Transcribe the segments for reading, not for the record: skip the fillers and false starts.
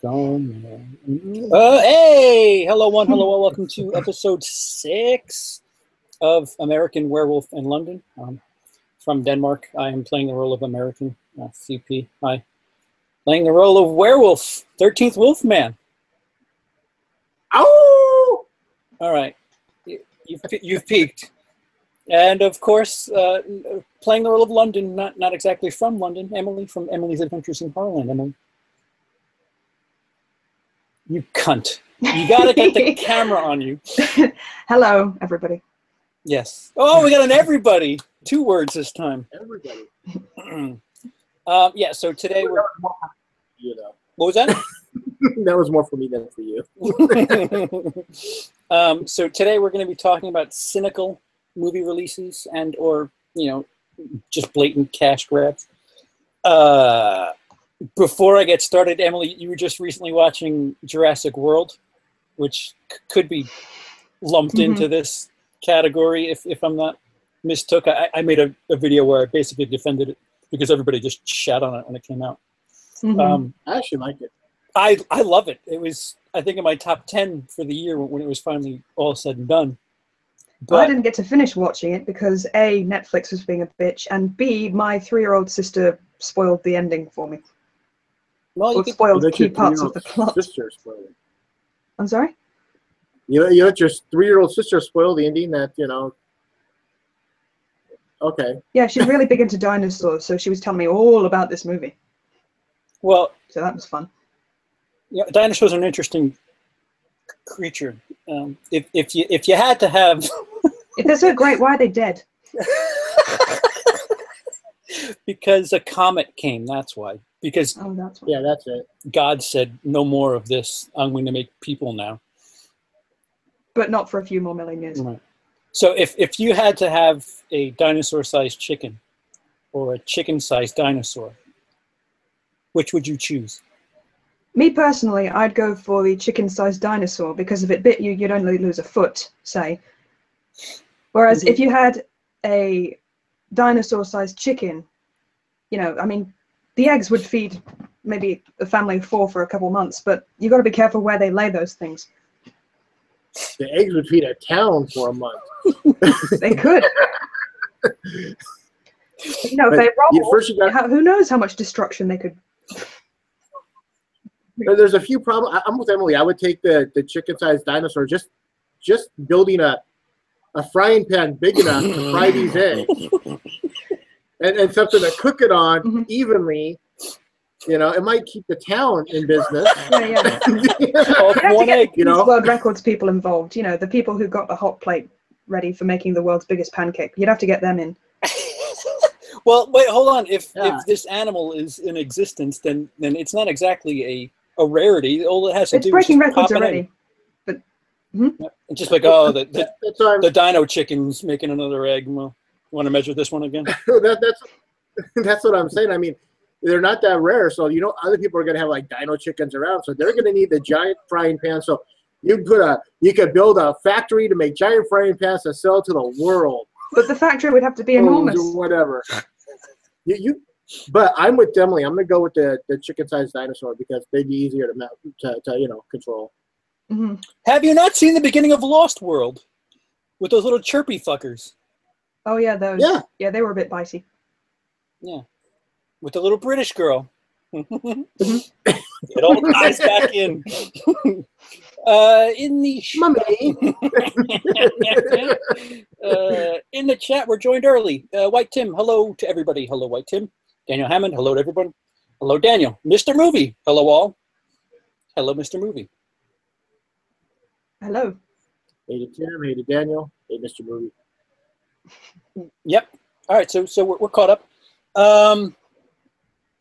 Hey! Hello, one. Hello, all. Welcome to episode 6 of American Werewolf in London. From Denmark, I am playing the role of American CP. Hi. Playing the role of Werewolf, 13th Wolfman. Oh! All right. You've peaked. And, of course, playing the role of London, not exactly from London, Emily, from Emily's Adventures in Horrorland. Emily. You cunt. You gotta get the camera on you. Hello, everybody. Yes. Oh, we got an everybody. 2 words this time. Everybody. Yeah, so today we're... You know. What was that? That was more for me than for you. So today we're going to be talking about cynical movie releases and or, you know, just blatant cash grabs. Before I get started, Emily, you were just recently watching Jurassic World, which could be lumped into this category if I'm not mistook. I made a video where I basically defended it because everybody just shat on it when it came out. I actually like it. I love it. It was, I think, in my top 10 for the year when it was finally all said and done. But I didn't get to finish watching it because A, Netflix was being a bitch, and B, my 3-year-old sister spoiled the ending for me. well, Or spoiled key parts of the plot. Sister spoiled it. I'm sorry? You let your 3-year-old sister spoil the ending that, you know. Okay. Yeah, she's really big into dinosaurs, so she was telling me all about this movie. well, So that was fun. yeah, dinosaurs are an interesting creature. If you had to have, If they're so great, why are they dead? because a comet came, that's why. Because Oh, that's why. Yeah, that's it. God said, no more of this. I'm going to make people now. But not for a few more million years. Right. So if you had to have a dinosaur-sized chicken or a chicken-sized dinosaur, which would you choose? Me personally, I'd go for the chicken-sized dinosaur because if it bit you, you'd only lose a foot, say. Whereas if you had a dinosaur-sized chicken, you know, I mean, the eggs would feed maybe a family of 4 for a couple months, but you got to be careful where they lay those things. The eggs would feed a town for a month. They could. You know, if they roll, who knows how much destruction they could. There's a few problems. I'm with Emily. I would take the chicken-sized dinosaur. Just building a frying pan big enough to fry these eggs, and something to cook it on evenly. You know, it might keep the town in business. Yeah. One egg, you know. World Records people involved. You know, the people who got the hot plate ready for making the world's biggest pancake. You'd have to get them in. Well, wait, hold on. If this animal is in existence, then it's not exactly a rarity. All it has to It's do breaking is just records pop an already. egg. But It's just like, oh, the dino chicken's making another egg. Well, want to measure this one again? That's what I'm saying. I mean, they're not that rare, so you know other people are gonna have like dino chickens around, so they're gonna need the giant frying pan. So you could build a factory to make giant frying pans to sell to the world. But the factory would have to be enormous. Whatever. But I'm with Emily. I'm gonna go with the chicken-sized dinosaur because they'd be easier to you know control. Have you not seen the beginning of Lost World with those little chirpy fuckers? Oh yeah, those. Yeah, they were a bit bitey. Yeah, with the little British girl. It all ties back in. In the chat, we're joined early. White Tim, hello to everybody. Hello, White Tim. Daniel Hammond, hello to everyone. Hello, Daniel. Mr. Movie, hello all. Hello, Mr. Movie. Hello. Hey to Tim. Hey to Daniel. Hey, Mr. Movie. Yep. All right. So we're caught up.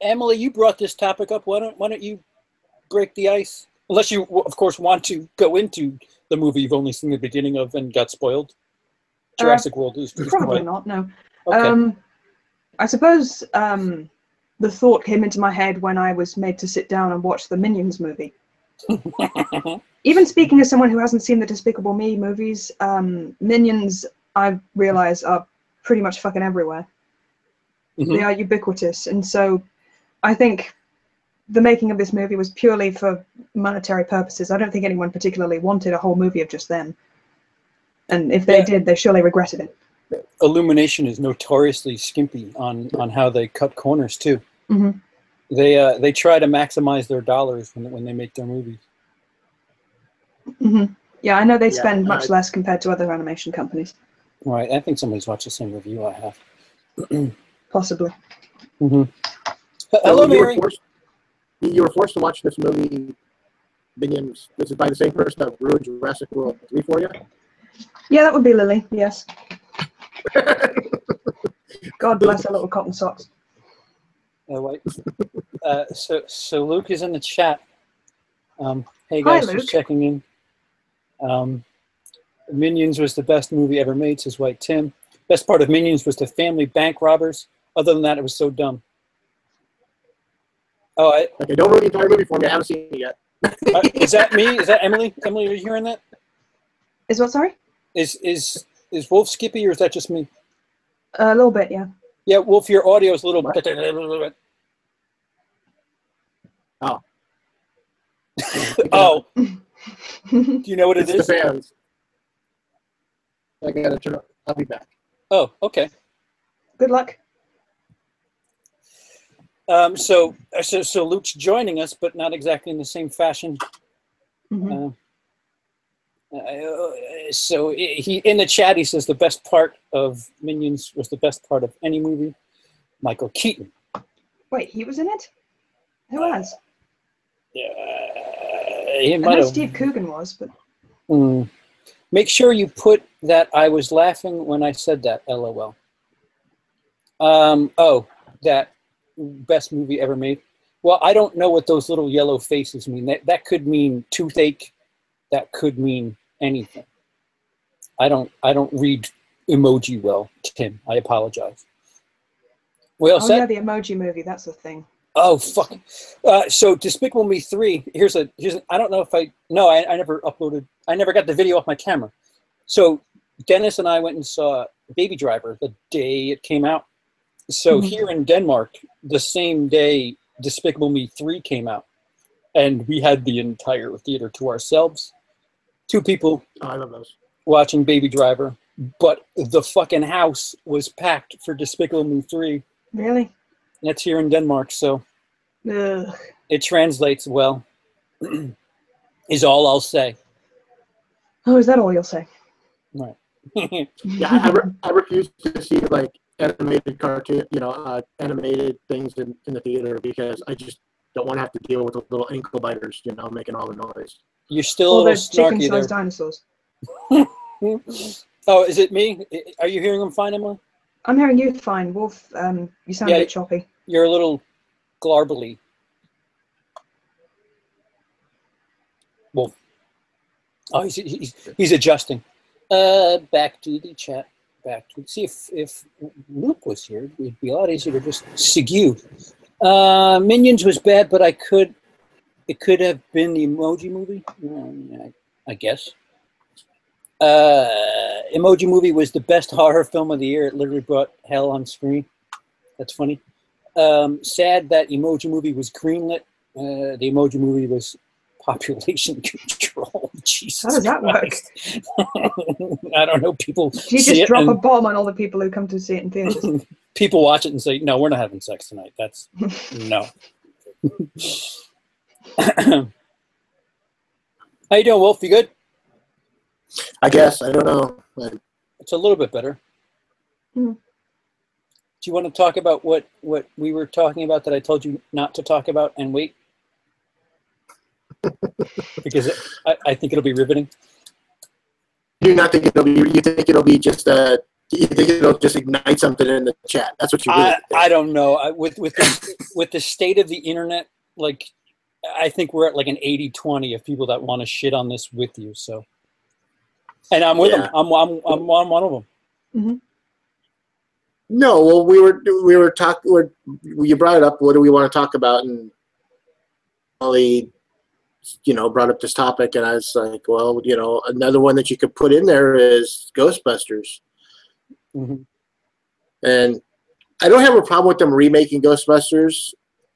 Emily, you brought this topic up. Why don't you break the ice? Unless you, of course, want to go into the movie you've only seen the beginning of and got spoiled. Jurassic World is probably not. No. Okay. I suppose the thought came into my head when I was made to sit down and watch the Minions movie. Even speaking as someone who hasn't seen the Despicable Me movies, Minions, I realize, are pretty much fucking everywhere. They are ubiquitous, and so I think the making of this movie was purely for monetary purposes. I don't think anyone particularly wanted a whole movie of just them. And if they did, they surely regretted it. Illumination is notoriously skimpy on how they cut corners too. Mm-hmm. They try to maximize their dollars when they make their movies. Mm-hmm. Yeah, I know they spend much less compared to other animation companies. Right, I think somebody's watched the same review I have. Possibly. Mm-hmm. Hello, Mary. You were forced to watch this movie, Minions. This is by the same person that ruined Jurassic World 3 for you? Yeah, that would be Lily, yes. God bless her little cotton socks. So Luke is in the chat. Hey Hi, guys, Luke. just checking in. Minions was the best movie ever made, says White Tim. Best part of Minions was the family bank robbers. Other than that, it was so dumb. Oh, okay, don't ruin the entire movie for me. I haven't seen it yet. Is that me? Is that Emily? Emily, are you hearing that? Is what, sorry? Is Wolf skippy, or is that just me? A little bit, yeah. Yeah, Wolf, your audio is a little. Oh. Oh. Do you know what it is? The fans. I gotta turn up. I'll be back. Oh, okay. Good luck. So Luke's joining us, but not exactly in the same fashion. Mm-hmm. So he in the chat he says the best part of Minions was the best part of any movie. Michael Keaton. Wait, he was in it? Who was? He I might know have. Steve Coogan was, but. Make sure you put that I was laughing when I said that. LOL. Oh, that best movie ever made. Well, I don't know what those little yellow faces mean. That could mean toothache. That could mean anything. I don't read emoji well, Tim. I apologize. We all set? Yeah, the Emoji Movie. That's the thing. Oh fuck! So Despicable Me 3. Here's I don't know if I never uploaded. I never got the video off my camera. So Dennis and I went and saw Baby Driver the day it came out. So here in Denmark, the same day Despicable Me 3 came out, and we had the entire theater to ourselves. 2 people. Oh, I love those. Watching Baby Driver, but the fucking house was packed for Despicable Me 3. Really? That's here in Denmark, so it translates well, is all I'll say. Oh, is that all you'll say? Right. Yeah, I refuse to see like animated cartoon, animated things in the theater because I just don't want to have to deal with the little ankle biters, making all the noise. You're still a little snarky chicken-sized there. dinosaurs. Oh, is it me? Are you hearing them fine, Emily? I'm hearing you fine, Wolf. You sound a bit choppy. You're a little glarbly. Wolf. Oh, he's adjusting. Back to the chat. See if Luke was here, it'd be a lot easier to just segue. Minions was bad, but it could have been the Emoji Movie. I guess. Emoji Movie was the best horror film of the year. It literally brought hell on screen. That's funny. Sad that Emoji Movie was greenlit. The Emoji Movie was population control. Jesus How does that Christ. I don't know. People Do you just drop a bomb on all the people who come to see it in theaters? People watch it and say, no, we're not having sex tonight. That's no. How you doing, Wolf? You good? I guess. I don't know. It's a little bit better. Do you want to talk about what we were talking about that I told you not to talk about and wait? Because I think it'll be riveting. You not think it'll be? You think it'll be just? You think it'll just ignite something in the chat? That's what you really think. I don't know. With the state of the internet, like I think we're at like an 80-20 of people that want to shit on this with you. So, and I'm with them. I'm one of them. Mm-hmm. No, well, we were talking. You brought it up. What do we want to talk about? And Ollie, brought up this topic, and I was like, well, another one that you could put in there is Ghostbusters. Mm-hmm. And I don't have a problem with them remaking Ghostbusters.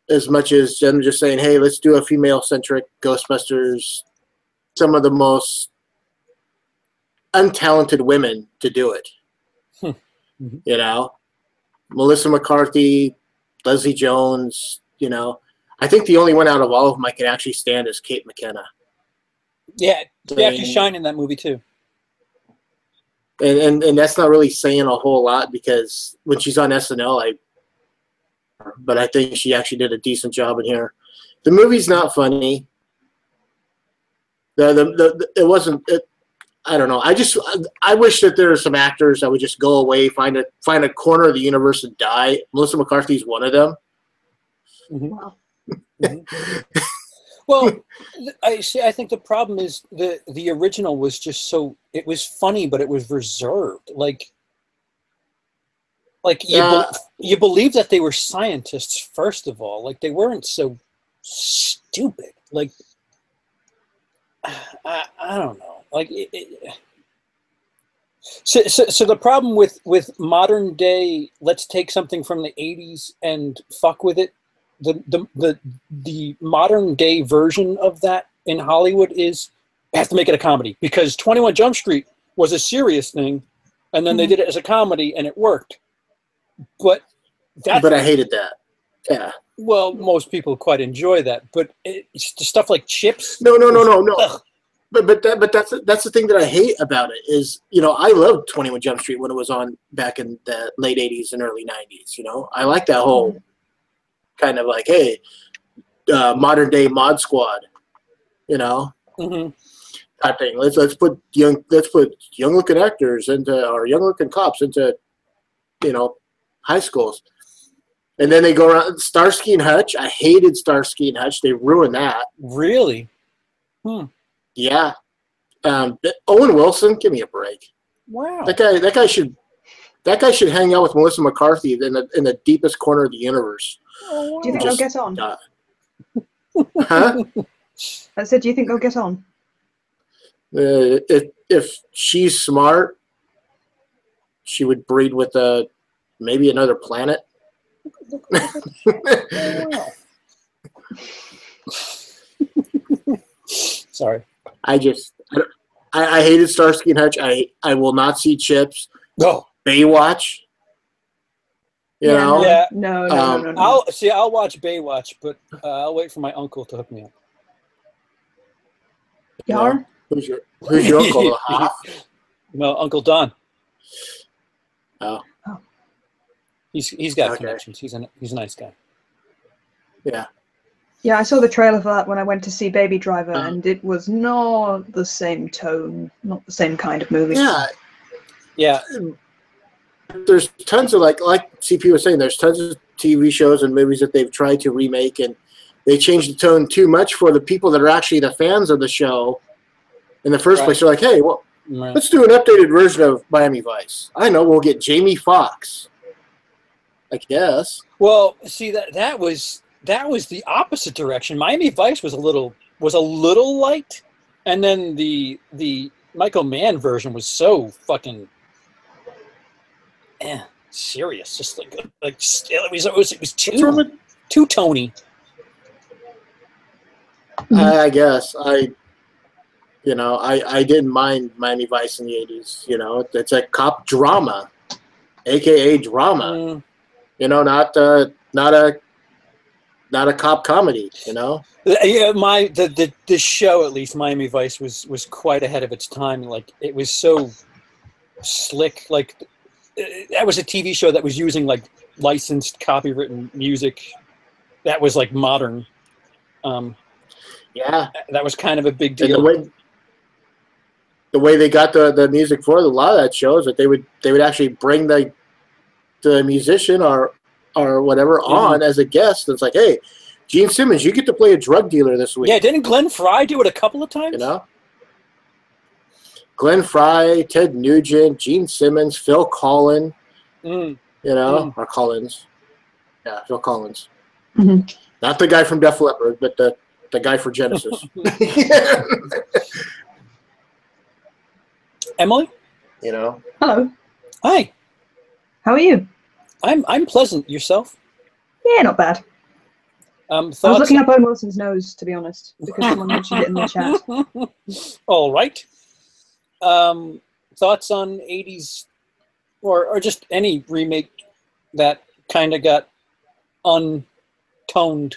as much as them just saying, hey, let's do a female-centric Ghostbusters, some of the most untalented women to do it. Mm-hmm. You know? Melissa McCarthy, Leslie Jones, you know. I think the only one out of all of them I can actually stand is Kate McKenna. Yeah, they actually shine in that movie too. And that's not really saying a whole lot because when she's on SNL, but I think she actually did a decent job in here. The movie's not funny. It wasn't. I don't know. I wish that there were some actors that would just go away, find a corner of the universe and die. Melissa McCarthy's one of them. Mm-hmm. Wow. Mm-hmm. Well, I think the problem is the original was just so, it was funny, but it was reserved. Like you believe that they were scientists first of all. Like they weren't so stupid. Like I don't know. Like so the problem with modern day, let's take something from the 80s and fuck with it. The modern day version of that in Hollywood is have to make it a comedy, because 21 Jump Street was a serious thing, and then they did it as a comedy and it worked. But I hated that. Yeah. Well, most people quite enjoy that, but it's the stuff like Chips. No. Ugh. But that's the thing that I hate about it is, you know, I loved 21 Jump Street when it was on back in the late 80s and early 90s. You know, I like that whole kind of like, hey, modern day Mod Squad, you know, type thing. Let's put young looking actors into, or young looking cops into, you know, high schools. And then they go around Starsky and Hutch. I hated Starsky and Hutch. They ruined that. Really? Yeah. Owen Wilson, give me a break. Wow. That guy should hang out with Melissa McCarthy in the deepest corner of the universe. Oh, wow. Do you think they'll get on? Huh? I said, do you think they'll get on? If she's smart, she would breed with maybe another planet. Sorry. I hated Starsky and Hutch. I will not see Chips. No. Baywatch. You know? Yeah. No. I'll watch Baywatch, but I'll wait for my uncle to hook me up. Yar? Who's your uncle? No, Uncle Don. Oh. He's got connections. He's a nice guy. Yeah. Yeah, I saw the trailer for that when I went to see Baby Driver, and it was not the same tone, not the same kind of movie. Yeah. There's tons of like CP was saying, there's tons of TV shows and movies that they've tried to remake, and they change the tone too much for the people that are actually the fans of the show in the first place. They're like, hey, well, let's do an updated version of Miami Vice. I know, we'll get Jamie Foxx, I guess. Well, see, that was the opposite direction. Miami Vice was a little light, and then the Michael Mann version was so fucking serious. Just like it was too Tony. I guess I didn't mind Miami Vice in the 80s. You know, it's a cop drama, aka drama. You know, not a cop comedy. You know. Yeah, the show, at least Miami Vice, was quite ahead of its time. Like it was so slick. Like that was a TV show that was using like licensed, copywritten music. That was like modern. Yeah, that was kind of a big deal. And the way they got the music for a lot of that show is that they would actually bring the musician or whatever on as a guest. It's like, hey, Gene Simmons, you get to play a drug dealer this week. Yeah, didn't Glenn Frey do it a couple of times? You know, Glenn Frey, Ted Nugent, Gene Simmons, Phil Collins. You know, or Collins. Yeah, Phil Collins. Not the guy from Def Leppard, but the guy for Genesis. Emily? You know. Hello. Hi. How are you? I'm pleasant. Yourself? Yeah, not bad. I was Thoughts? looking up Owen Wilson's nose, to be honest, because someone mentioned it in the chat. All right. Thoughts on 80s or just any remake that kind of got untoned?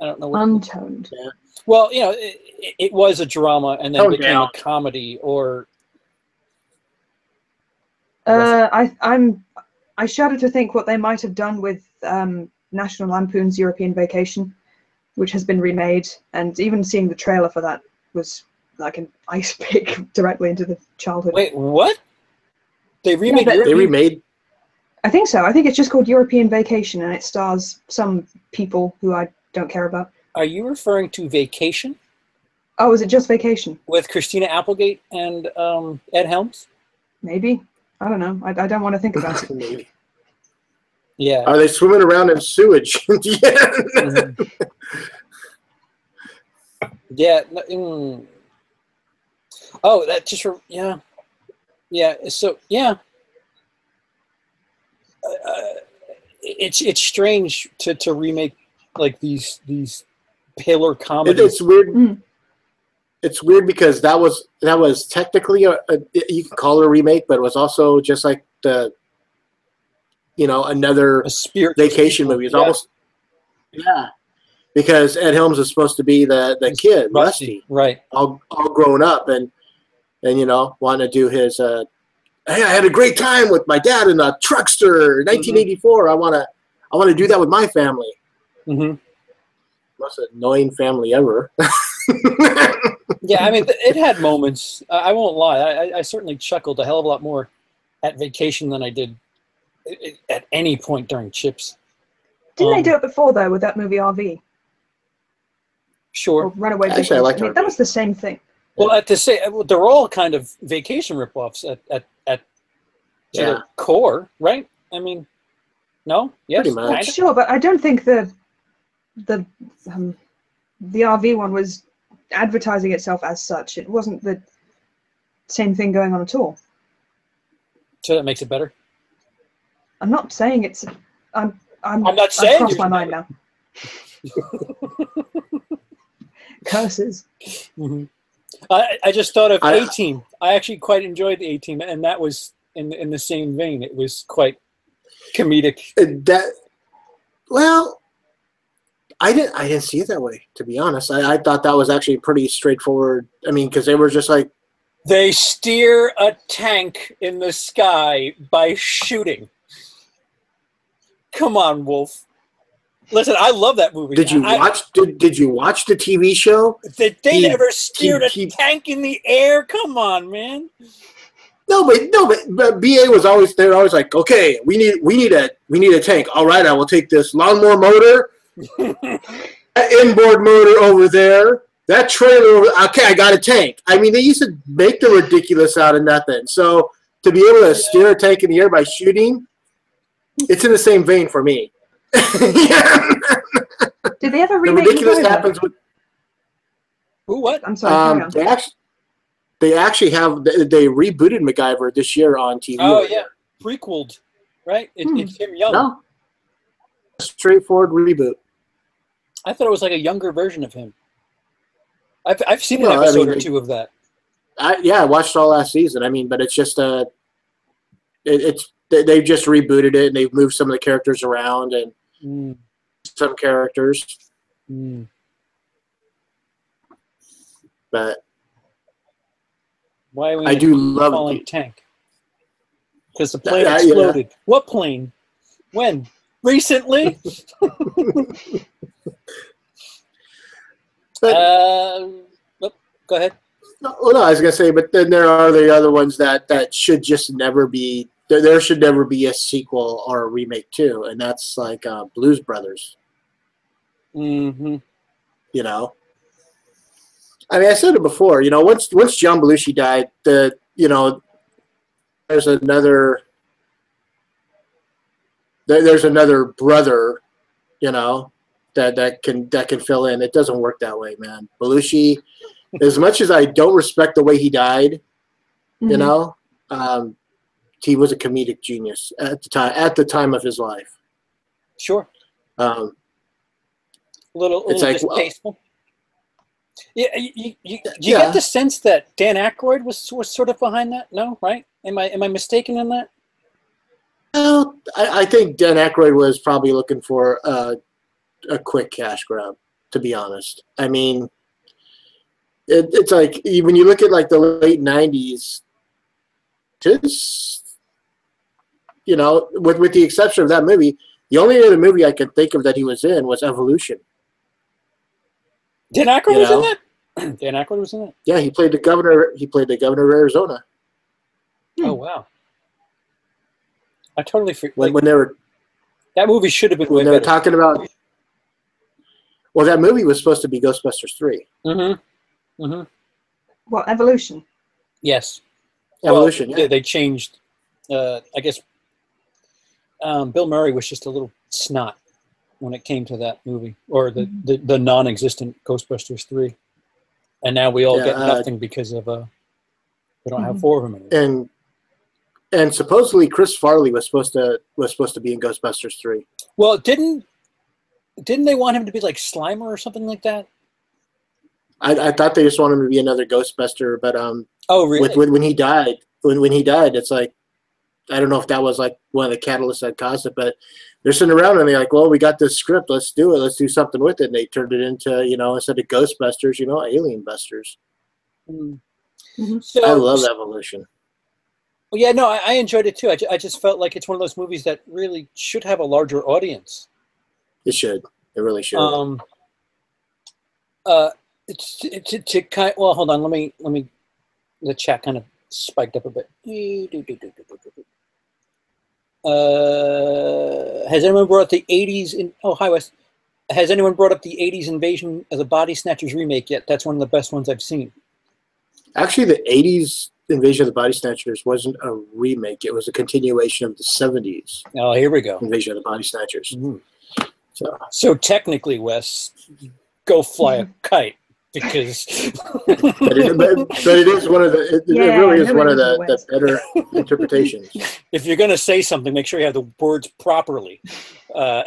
I don't know what. Untoned. Yeah. Well, it was a drama and then Toned became down. a comedy, or I shudder to think what they might have done with National Lampoon's European Vacation, which has been remade, and even seeing the trailer for that was like an ice pick directly into the childhood. wait, what? They remade? Yeah, They remade. I think so. I think it's just called European Vacation, and it stars some people who I don't care about. Are you referring to Vacation Oh, is it just Vacation? with Christina Applegate and Ed Helms? Maybe. I don't know. I don't want to think about it. Maybe. Yeah. Are they swimming around in sewage? Yeah. Mhm. Yeah. Oh, that just yeah. So yeah, it's strange to remake like these pillar comedies. It's weird. Mm. It's weird because that was technically you can call it a remake, but it was also just like another A spirit vacation movie. It's almost because Ed Helms is supposed to be the kid, Rusty, right? all grown up and wanting to do his. Hey, I had a great time with my dad in a truckster, 1984. I want to do that with my family. Mm-hmm. Most annoying family ever. Yeah, I mean, it had moments. I won't lie. I certainly chuckled a hell of a lot more at Vacation than I did at any point during Chips. Didn't they do it before, though, with that movie RV? Sure. Or Runaway Actually, Vacation? I liked that RV. was the same thing. Well, they're all kind of Vacation ripoffs at to their core, right? I mean, no, yes, Pretty much. kind of. Sure, but I don't think the RV one was advertising itself as such. It wasn't the same thing going on at all. So that makes it better. I'm not saying it's. I'm not saying I've crossed yours my is mind now. Curses. Mm-hmm. I just thought of I- A-Team. I actually quite enjoyed the A-Team, and that was in the same vein. It was quite comedic. I didn't see it that way, to be honest. I thought that was actually pretty straightforward. I mean, because they were just like, They steer a tank in the sky by shooting. Come on, Wolf. Listen, I love that movie. did you watch the TV show? They never steered a tank in the air. Come on, man. No, but BA was always they're always like, okay, we need a tank. All right, I will take this lawnmower motor, that inboard motor over there, that trailer over. Okay, I got a tank. I mean, they used to make the ridiculous out of nothing. So to be able to steer a tank in the air by shooting, it's in the same vein for me. Did they ever The remake ridiculous MacGyver? happens with. Ooh, what? I'm sorry. Carry on. They actually they rebooted MacGyver this year on TV. Oh, yeah. Prequeled, right? It's him young. No. Straightforward reboot. I thought it was like a younger version of him. I've seen an episode or two of that. I watched all last season. I mean, but it's just they've just rebooted it and they've moved some of the characters around and some characters. Mm. But Why are we I in do a love falling it. tank? Because the plane Yeah. exploded. What plane? When? Recently? But Go ahead. no, I was gonna say, but then there are the other ones that should just never be. There should never be a sequel or a remake too, and that's like Blues Brothers. Mm-hmm. You know, I mean, I said it before. Once John Belushi died, there's another. There's another brother, that can fill in. It doesn't work that way, man. Belushi, as much as I don't respect the way he died, he was a comedic genius at the time of his life. Sure. It's like, distasteful. Yeah, you get the sense that Dan Aykroyd was sort of behind that? No, right? Am I mistaken in that? Well, I think Dan Aykroyd was probably looking for a quick cash grab, to be honest. I mean, it's like when you look at like the late '90s, just with the exception of that movie, the only other movie I could think of that he was in was Evolution. Dan Aykroyd was in that? Dan Aykroyd was in it? Yeah, he played the governor. He played the governor of Arizona. Oh wow! I totally forgot. When they were that movie should have been when they were talking about. Well, that movie was supposed to be Ghostbusters 3. Mm-hmm. Mm-hmm. What, Evolution? Yes. Evolution. Well, yeah. They changed. I guess Bill Murray was just a little snot when it came to that movie, or the non-existent Ghostbusters 3, and now we all get nothing because of we don't have 4 of them anymore. And supposedly Chris Farley was supposed to be in Ghostbusters 3. Well, didn't they want him to be like Slimer or something like that? I thought they just wanted him to be another Ghostbuster, but oh really? When he died, it's like, I don't know if that was like one of the catalysts that caused it, but they're sitting around and they're like, well, we got this script, let's do it, let's do something with it, and they turned it into, instead of Ghostbusters, Alien Busters. Mm-hmm. So, I love Evolution. Well, yeah, no, I enjoyed it too. I just felt like it's one of those movies that really should have a larger audience. It should. It really should. To kind. Well, hold on. Let me. The chat kind of spiked up a bit. Has anyone brought up the '80s? Hi Wes. Has anyone brought up the '80s Invasion of the Body Snatchers remake yet? That's one of the best ones I've seen. Actually, the '80s Invasion of the Body Snatchers wasn't a remake. It was a continuation of the '70s. Oh, here we go. Invasion of the Body Snatchers. Mm-hmm. So technically, Wes, go fly a kite because. but it is one of the. It really is one of the better interpretations. If you're going to say something, make sure you have the words properly. A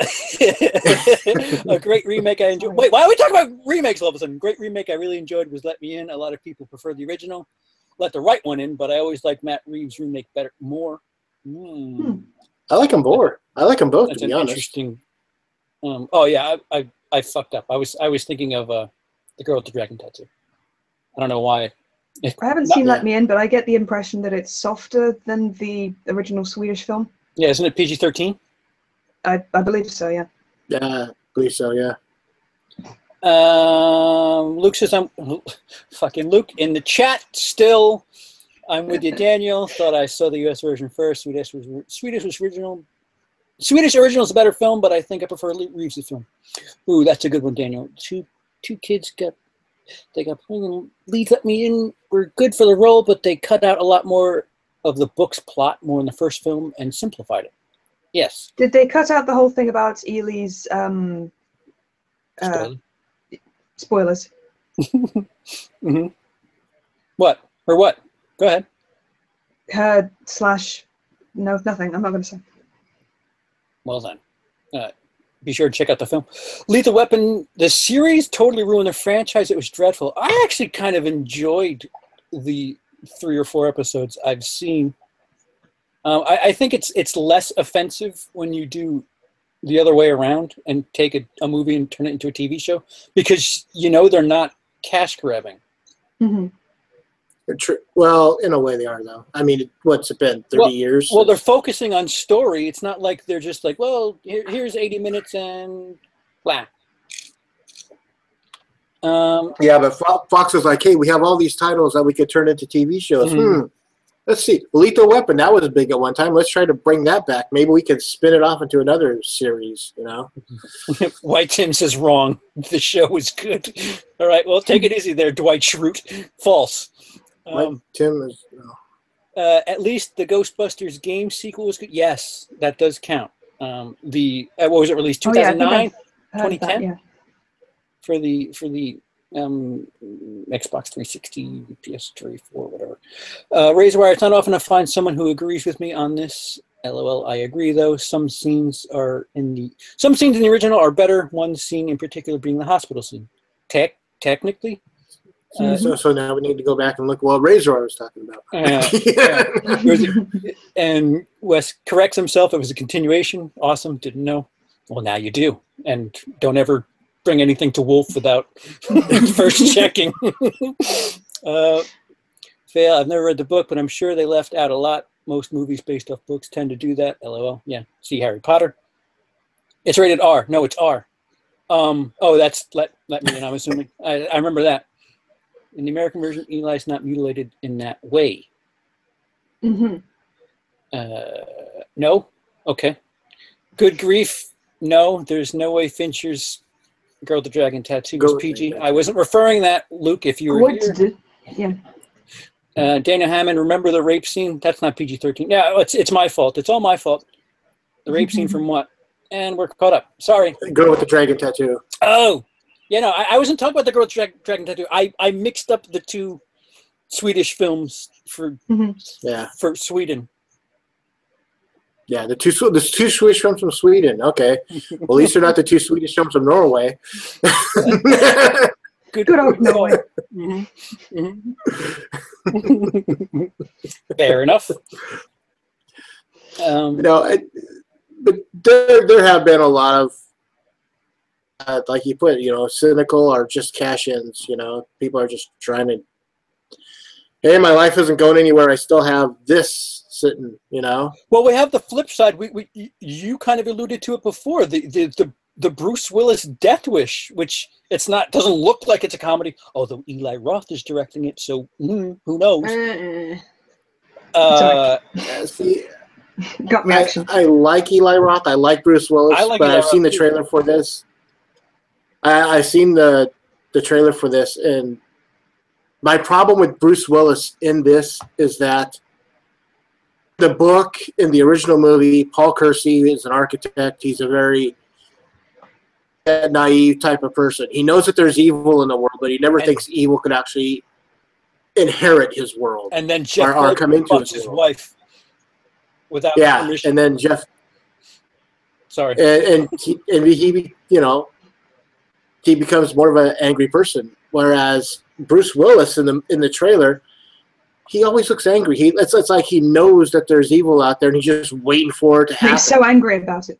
great remake I enjoyed. Wait, why are we talking about remakes all of a sudden? Great remake I really enjoyed was Let Me In. A lot of people prefer the original. Let the right one in, but I always like Matt Reeves' remake more. I like them both. That's to be honest. Interesting. Oh yeah, I fucked up. I was thinking of the girl with the dragon tattoo. I don't know why. I haven't seen Let Me In, but I get the impression that it's softer than the original Swedish film. Yeah, isn't it PG-13? I believe so. Yeah. Yeah, I believe so. Yeah. Luke says fucking Luke in the chat still. I'm with you, Daniel. Thought I saw the U.S. version first. Swedish original. Swedish original is a better film, but I think I prefer Reeves' film. Ooh, that's a good one, Daniel. Two kids got playing. Leave Let Me In were good for the role, but they cut out a lot more of the book's plot more in the first film and simplified it. Yes. Did they cut out the whole thing about Eli's spoilers? Mm-hmm. What? Or what? Go ahead. No, nothing. I'm not going to say. Well done. Be sure to check out the film. Lethal Weapon, the series totally ruined the franchise. It was dreadful. I actually kind of enjoyed the 3 or 4 episodes I've seen. I think it's less offensive when you do the other way around and take a movie and turn it into a TV show because they're not cash grabbing. Mm-hmm. Well, in a way they are, though. I mean, what's it been, 30 years? Well, they're focusing on story. It's not like they're just like, well, here's 80 minutes and blah. Yeah, but Fox was like, hey, we have all these titles that we could turn into TV shows. Mm-hmm. Let's see. Lethal Weapon, that was big at one time. Let's try to bring that back. Maybe we can spin it off into another series, White Tim says wrong. The show was good. All right, well, take it easy there, Dwight Schrute. False. Tim is. At least the Ghostbusters game sequel was good. Yes, that does count. What was it released? 2009, 2010. Yeah. For the Xbox 360, PS3, 4, whatever. Razorwire. It's not often I find someone who agrees with me on this. LOL. I agree, though. Some scenes in the original are better. One scene in particular being the hospital scene. Technically. So now we need to go back and look what Razorwire was talking about. And Wes corrects himself. It was a continuation. Awesome. Didn't know. Well, now you do. And don't ever bring anything to Wolf without first checking. Fail. I've never read the book, but I'm sure they left out a lot. Most movies based off books tend to do that. LOL. Yeah. See Harry Potter. It's rated R. No, it's R. That's let me in, I'm assuming. I remember that. In the American version, Eli's not mutilated in that way. Mm-hmm. No? Okay. Good grief. No, there's no way Fincher's Girl with the Dragon Tattoo was PG. I wasn't referring that, Luke, if you were here. Yeah. Dana Hammond, remember the rape scene? That's not PG-13. Yeah, it's my fault. It's all my fault. The rape scene from what? And we're caught up. Sorry. Girl with the Dragon Tattoo. Oh. Yeah, no, I wasn't talking about the Girl with the Dragon Tattoo. I mixed up the two Swedish films for Sweden. Yeah, the two Swedish films from Sweden. Okay. Well, at least they're not the two Swedish films from Norway. Good old Norway. Fair enough. But there have been a lot of, like you put, cynical or just cash-ins. People are just trying to, hey, my life isn't going anywhere. I still have this sitting. Well, we have the flip side. You kind of alluded to it before. The Bruce Willis Death Wish, which doesn't look like it's a comedy, although Eli Roth is directing it. So who knows? See. Gut reaction. I like Eli Roth. I like Bruce Willis. But I've seen the trailer for this. I've seen the trailer for this, and my problem with Bruce Willis in this is that the book in the original movie, Paul Kersey is an architect. He's a very naive type of person. He knows that there's evil in the world, but he never thinks evil could actually inherit his world. And then Jeff or come into his wife without permission. And then Jeff. Sorry. And he becomes more of an angry person. Whereas Bruce Willis in the trailer, he always looks angry. It's like he knows that there's evil out there, and he's just waiting for it to happen. He's so angry about it.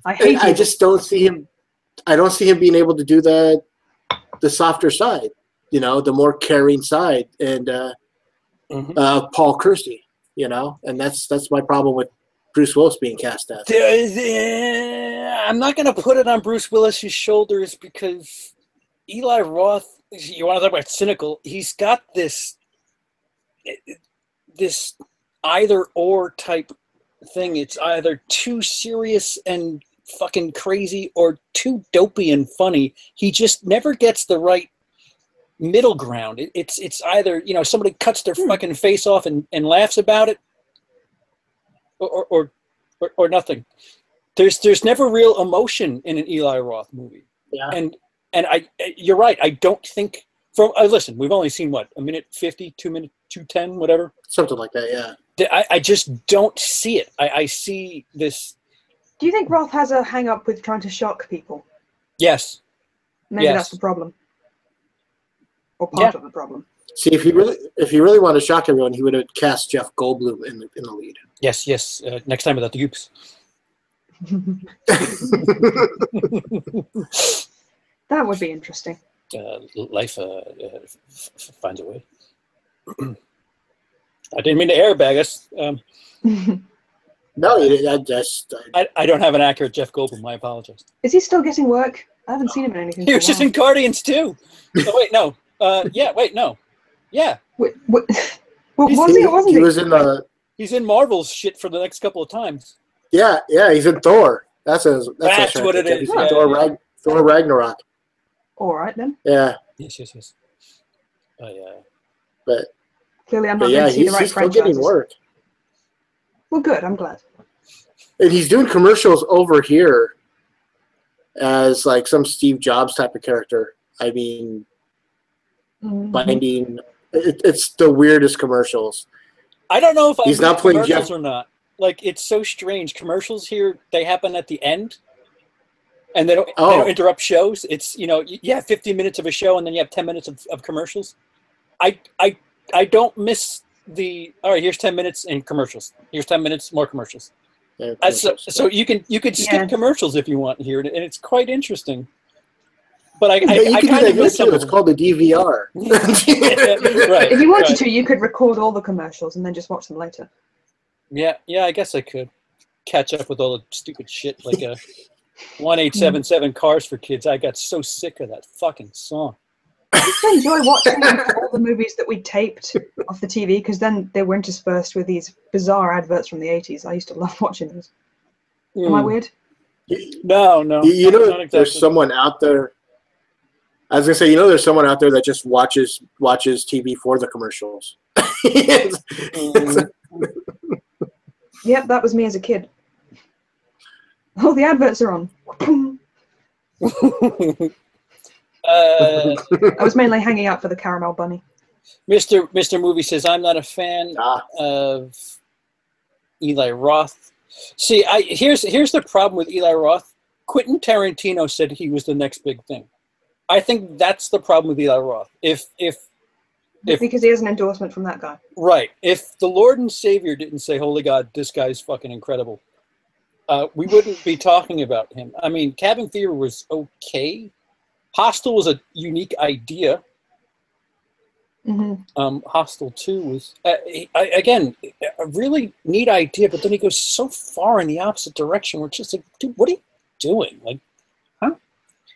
I just don't see him. I don't see him being able to do the softer side, the more caring side, and Paul Kersey, and that's my problem with Bruce Willis being cast as. I'm not going to put it on Bruce Willis's shoulders because Eli Roth. You want to talk about cynical? He's got this either or type thing. It's either too serious and fucking crazy or too dopey and funny. He just never gets the right middle ground. It's either somebody cuts their fucking face off and laughs about it, or nothing. There's never real emotion in an Eli Roth movie. Yeah. And you're right. I don't think listen. We've only seen what, 1:50, 2:10, whatever. Something like that. Yeah. I just don't see it. I see this. Do you think Roth has a hang-up with trying to shock people? Yes. Maybe that's the problem. Or part of the problem. See, if he really wanted to shock everyone, he would have cast Jeff Goldblum in the lead. Yes. Next time without the oops. That would be interesting. Life finds a way. I didn't mean to airbag us. No, I don't have an accurate Jeff Goldblum. I apologize. Is he still getting work? I haven't seen him in anything. He was just in Guardians too. Oh, wait, no. No. Yeah. Wait, what? Was he or wasn't he? He was in the. He's in Marvel's shit for the next couple of times. Yeah, he's in Thor. That's what it is. He's in Thor Ragnarok. All right then. Yeah. Yes. But clearly, I'm not going to see the right he's still getting work. Well, good. I'm glad. And he's doing commercials over here as like some Steve Jobs type of character. I mean, binding It's the weirdest commercials. I don't know if He's I not read playing commercials Jeff. or not. Like, it's so strange. Commercials here, they happen at the end, and they don't interrupt shows. It's, you know, you have 15 minutes of a show, and then you have 10 minutes of commercials. I don't miss the, all right, here's 10 minutes in commercials. Here's 10 minutes, more commercials. Yeah, So you could skip commercials if you want here, and it's quite interesting. But you I can do kind that of here miss some too. of It's them. called the DVR. Right. If you wanted to, you could record all the commercials and then just watch them later. Yeah, I guess I could catch up with all the stupid shit like a 1877 Cars for Kids. I got so sick of that fucking song. I used to enjoy watching all the movies that we taped off the TV because then they were interspersed with these bizarre adverts from the 80s. I used to love watching those. Am I weird? No. You know, not exactly. There's someone out there. I was gonna say, you know, there's someone out there that just watches TV for the commercials. Yep, that was me as a kid. Oh, the adverts are on. I was mainly hanging out for the caramel bunny. Mr. Movie says, I'm not a fan of Eli Roth. See, here's the problem with Eli Roth. Quentin Tarantino said he was the next big thing. I think that's the problem with Eli Roth. If because he has an endorsement from that guy. Right. If the Lord and Savior didn't say, holy God, this guy's fucking incredible, we wouldn't be talking about him. I mean, Cabin Fever was okay. Hostel was a unique idea. Hostel 2 was, again, a really neat idea, but then he goes so far in the opposite direction. We're just like, dude, what are you doing? Like, huh?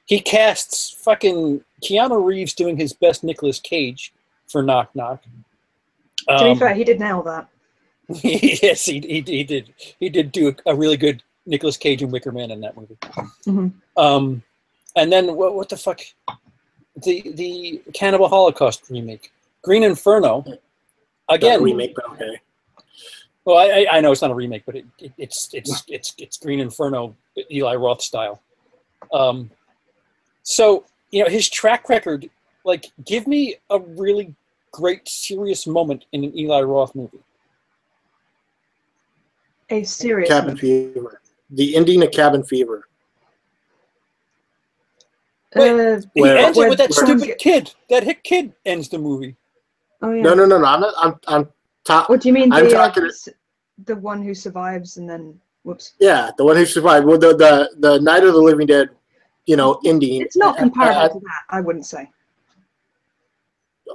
He casts fucking Keanu Reeves doing his best Nicolas Cage for Knock Knock. To be fair, he did nail that. Yes, he did. He did do a really good Nicolas Cage and Wicker Man in that movie. And then what the fuck? The Cannibal Holocaust remake, Green Inferno. Again, not a remake, but okay. Well, I know it's not a remake, but it's Green Inferno, Eli Roth style. So, you know, his track record, like, give me a really great serious moment in an Eli Roth movie. A serious Cabin Fever. The ending of Cabin Fever. He ends it with that stupid kid. That hick kid ends the movie. Oh yeah. No. I'm top. What do you mean? I'm talking the one who survives and then whoops. Yeah, the one who survived. Well, the Night of the Living Dead, you know, ending. It's not comparable to that, I wouldn't say.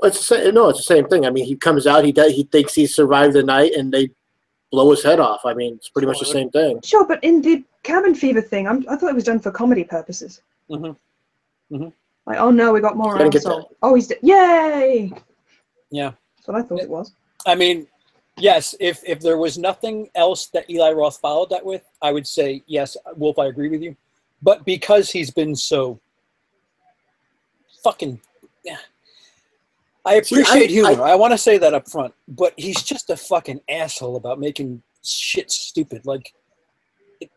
It's the same thing. I mean, he comes out, he thinks he survived the night, and they blow his head off. I mean, it's pretty much the same thing. Sure, but in the Cabin Fever thing, I thought it was done for comedy purposes. Like, oh no, we got more asshole. Oh, he's dead. Yay! Yeah. That's what I thought it was. I mean, yes, if there was nothing else that Eli Roth followed that with, I would say, yes, Wolf, I agree with you. But because he's been so fucking... Yeah, I appreciate humor. I want to say that up front. But he's just a fucking asshole about making shit stupid. Like,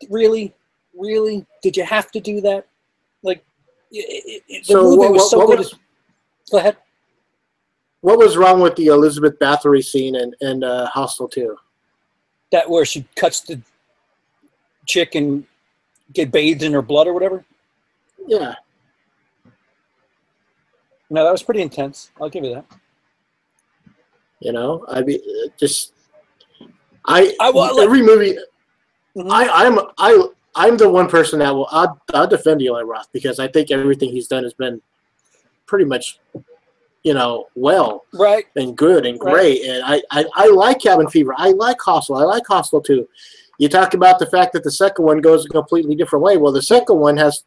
really? Really? Did you have to do that? Like, the movie was so good. Go ahead. What was wrong with the Elizabeth Bathory scene in Hostel 2? That where she cuts the chick and get bathed in her blood or whatever? Yeah. No, that was pretty intense. I'll give you that. You know, I mean, every movie. I'm the one person that I'll defend Eli Roth because I think everything he's done has been pretty much, you know, well, right, and good and great. And I like Cabin Fever. I like Hostel. I like Hostel 2. You talk about the fact that the second one goes a completely different way. Well, the second one has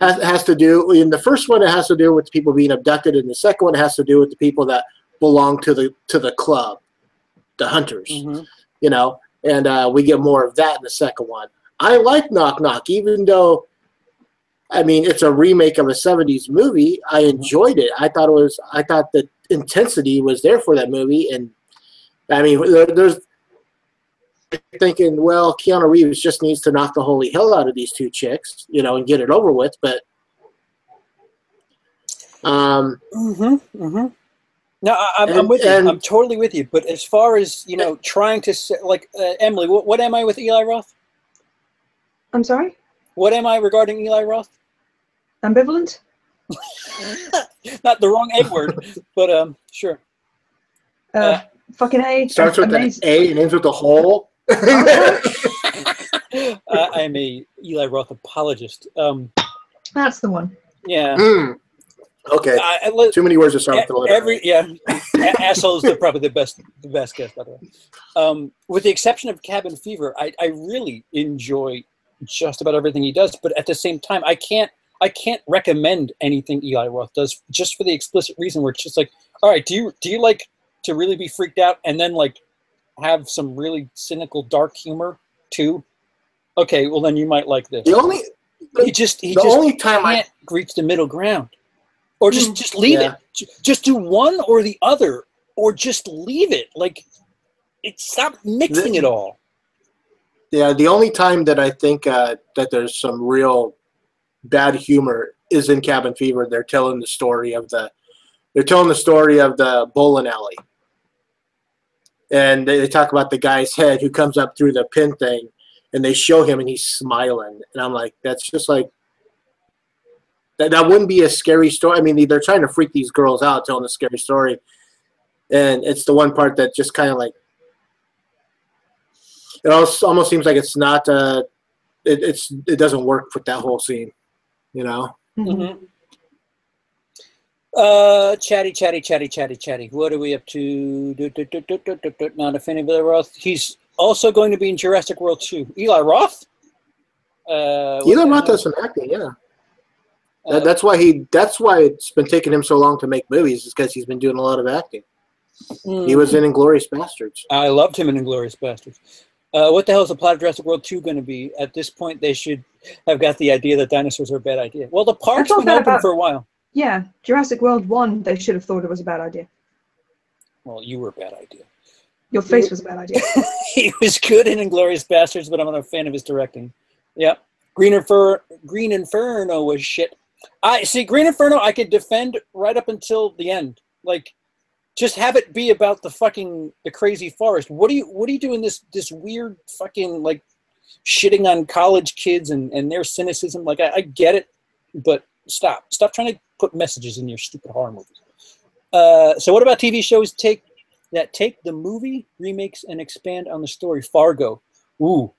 to do, in the first one it has to do with people being abducted, and the second one has to do with the people that belong to the club, the hunters, you know, and we get more of that in the second one. I like Knock Knock, even though, I mean, it's a remake of a 70s movie. I enjoyed it. I thought the intensity was there for that movie, and I mean, there's thinking, well, Keanu Reeves just needs to knock the holy hell out of these two chicks, you know, and get it over with. But No, I'm with you. I'm totally with you. But as far as, you know, trying to say, like, Emily, what am I with Eli Roth? I'm sorry? What am I regarding Eli Roth? Ambivalent? Not the wrong A word, but sure. Fucking A. Starts with an A and ends with a hole. I'm a Eli Roth apologist. That's the one. Yeah. Okay. Too many words to start with the letter. Assholes are probably the best guess, by the way. With the exception of Cabin Fever, I really enjoy just about everything he does, but at the same time, I can't recommend anything Eli Roth does, just for the explicit reason where it's just like, all right, do you like to really be freaked out and then like have some really cynical dark humor too? Okay, well then you might like this. He just can't reach the middle ground. Or just leave it. Just do one or the other, or just leave it. Like, stop mixing it all. Yeah, the only time that I think that there's some real bad humor is in Cabin Fever. They're telling the story of the bowling alley, and they talk about the guy's head who comes up through the pin thing, and they show him and he's smiling, and I'm like, that's just like. That wouldn't be a scary story. I mean, they're trying to freak these girls out, telling a scary story, and it's the one part that just kind of like it almost seems like it's not. It doesn't work with that whole scene, you know. Mm-hmm. Chatty. What are we up to? Not a fan of Eli Roth. He's also going to be in Jurassic World 2. Eli Roth. Eli Roth does some acting, yeah. That's why it's been taking him so long to make movies, is because he's been doing a lot of acting. He was in Inglourious Bastards. I loved him in Inglourious Bastards. What the hell is the plot of Jurassic World 2 going to be? At this point, they should have got the idea that dinosaurs are a bad idea. Well, the park's been open for a while. Yeah, Jurassic World 1, they should have thought it was a bad idea. Well, you were a bad idea. Your face was a bad idea. He was good in Inglourious Bastards, but I'm not a fan of his directing. Yep. Green Inferno was shit. Green Inferno I could defend right up until the end. Like, just have it be about the crazy forest. What are you doing this weird fucking like shitting on college kids and their cynicism? Like, I get it, but stop trying to put messages in your stupid horror movies. So what about TV shows take the movie, remakes, and expand on the story? Fargo. Ooh.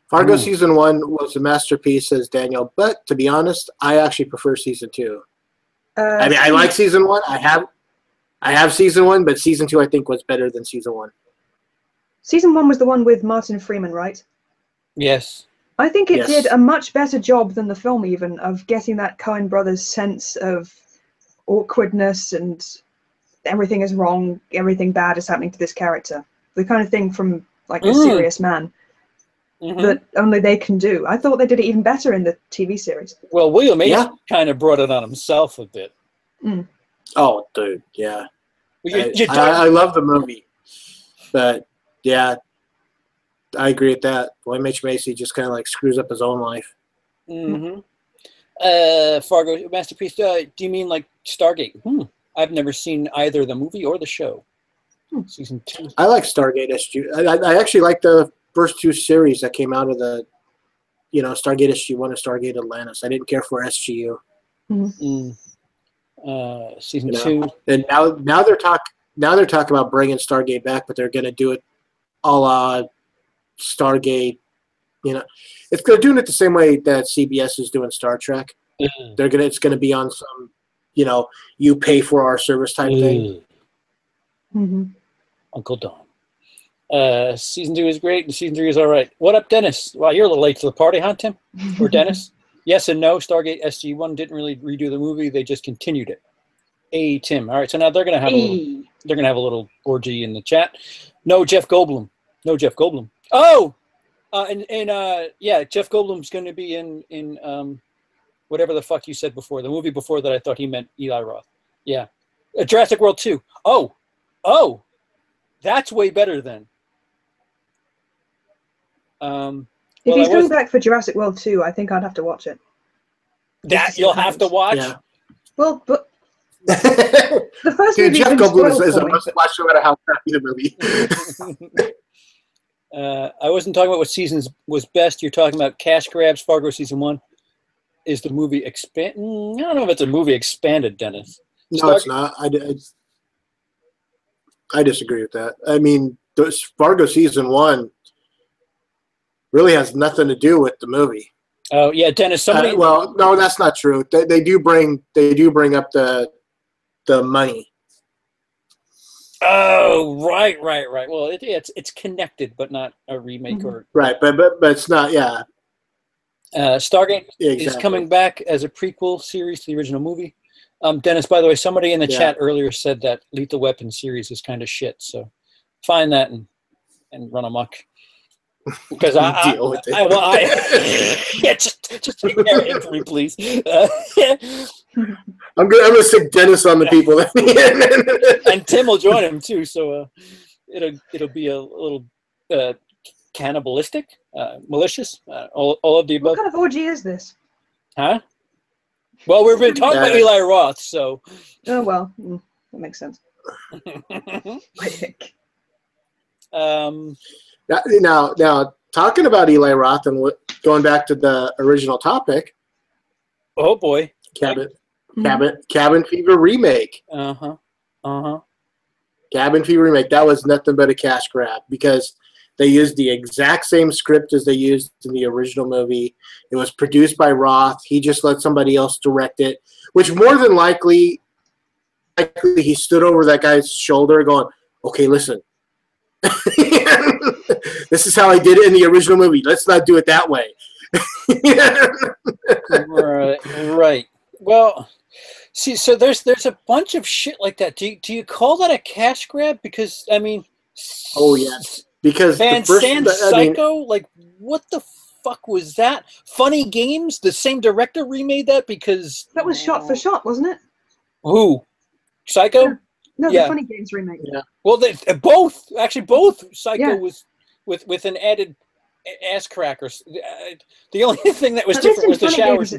Fargo season 1 was a masterpiece, says Daniel. But to be honest, I actually prefer season 2. I like season 1. I have season 1, but season 2 I think was better than season 1. Season 1 was the one with Martin Freeman, right? Yes. I think it did a much better job than the film, even, of getting that Coen brothers sense of awkwardness and everything is wrong, everything bad is happening to this character. The kind of thing from like A Serious Man. Mm-hmm. That only they can do. I thought they did it even better in the TV series. Well, William H. kind of brought it on himself a bit. Oh, dude, yeah. I love the movie, but yeah, I agree with that. William H. Macy just kind of like screws up his own life. Mm-hmm. Fargo masterpiece. Do you mean like Stargate? I've never seen either the movie or the show. Season 2. I like Stargate SG. I actually like the first 2 series that came out of the, Stargate SG-1 and Stargate Atlantis. I didn't care for SGU. Season 2. And now they're talking about bringing Stargate back, but they're going to do it a la Stargate. They're doing it the same way that CBS is doing Star Trek. It's going to be on some, you pay for our service type thing. Uncle Don. Season 2 is great, and season 3 is all right. What up, Dennis? Well, you're a little late to the party, huh, Tim? Or Dennis? Yes and no. Stargate SG-1 didn't really redo the movie; they just continued it. Hey, Tim. All right, so now they're gonna have a little orgy in the chat. No, Jeff Goldblum. Oh, Jeff Goldblum's going to be in whatever the fuck you said before, the movie before that. I thought he meant Eli Roth. Yeah, Jurassic World 2. Oh, that's way better then. If he's coming back for Jurassic World 2, I think I'd have to watch it. That you'll have to watch? Yeah. Well, but The first Dude, movie Jeff been Goldblum spoiled is a for me, must-watch no matter how crappy the movie. I wasn't talking about what seasons was best. You're talking about Cash Grabs, Fargo season 1. Is the movie expand? I don't know if it's a movie expanded, Dennis. No, it's not. I disagree with that. I mean, Fargo season 1 really has nothing to do with the movie. Oh yeah, Dennis. Somebody. Well, no, that's not true. They do bring up the money. Oh right. Well, it's connected, but not a remake or right. But it's not. Yeah. Stargate Exactly. is coming back as a prequel series to the original movie. Dennis, by the way, somebody in the chat earlier said that Lethal Weapon series is kind of shit. So find that and run amok. Because deal with it. Yeah, just take care of for me, please. I'm gonna stick Dennis on the people. And Tim will join him too. So it'll be a little cannibalistic, malicious, all of the above. What kind of orgy is this? Huh? Well, we've been talking about Eli Roth, so. Oh well, that makes sense. I think. Now, talking about Eli Roth and going back to the original topic. Oh boy. Cabin Fever remake. Cabin Fever remake. That was nothing but a cash grab because they used the exact same script as they used in the original movie. It was produced by Roth. He just let somebody else direct it, which more than likely he stood over that guy's shoulder going, okay, listen. This is how I did it in the original movie. Let's not do it that way. Right. Well, see, so there's a bunch of shit like that. Do you call that a cash grab? Because I mean, oh yes, because Van Sant Psycho, like what the fuck was that? Funny Games, the same director remade that because that was shot for shot, wasn't it? Who? Psycho? No, the Funny Games remake. Yeah. Well, both Psycho was with an added ass crackers. The only thing that was different was the showers.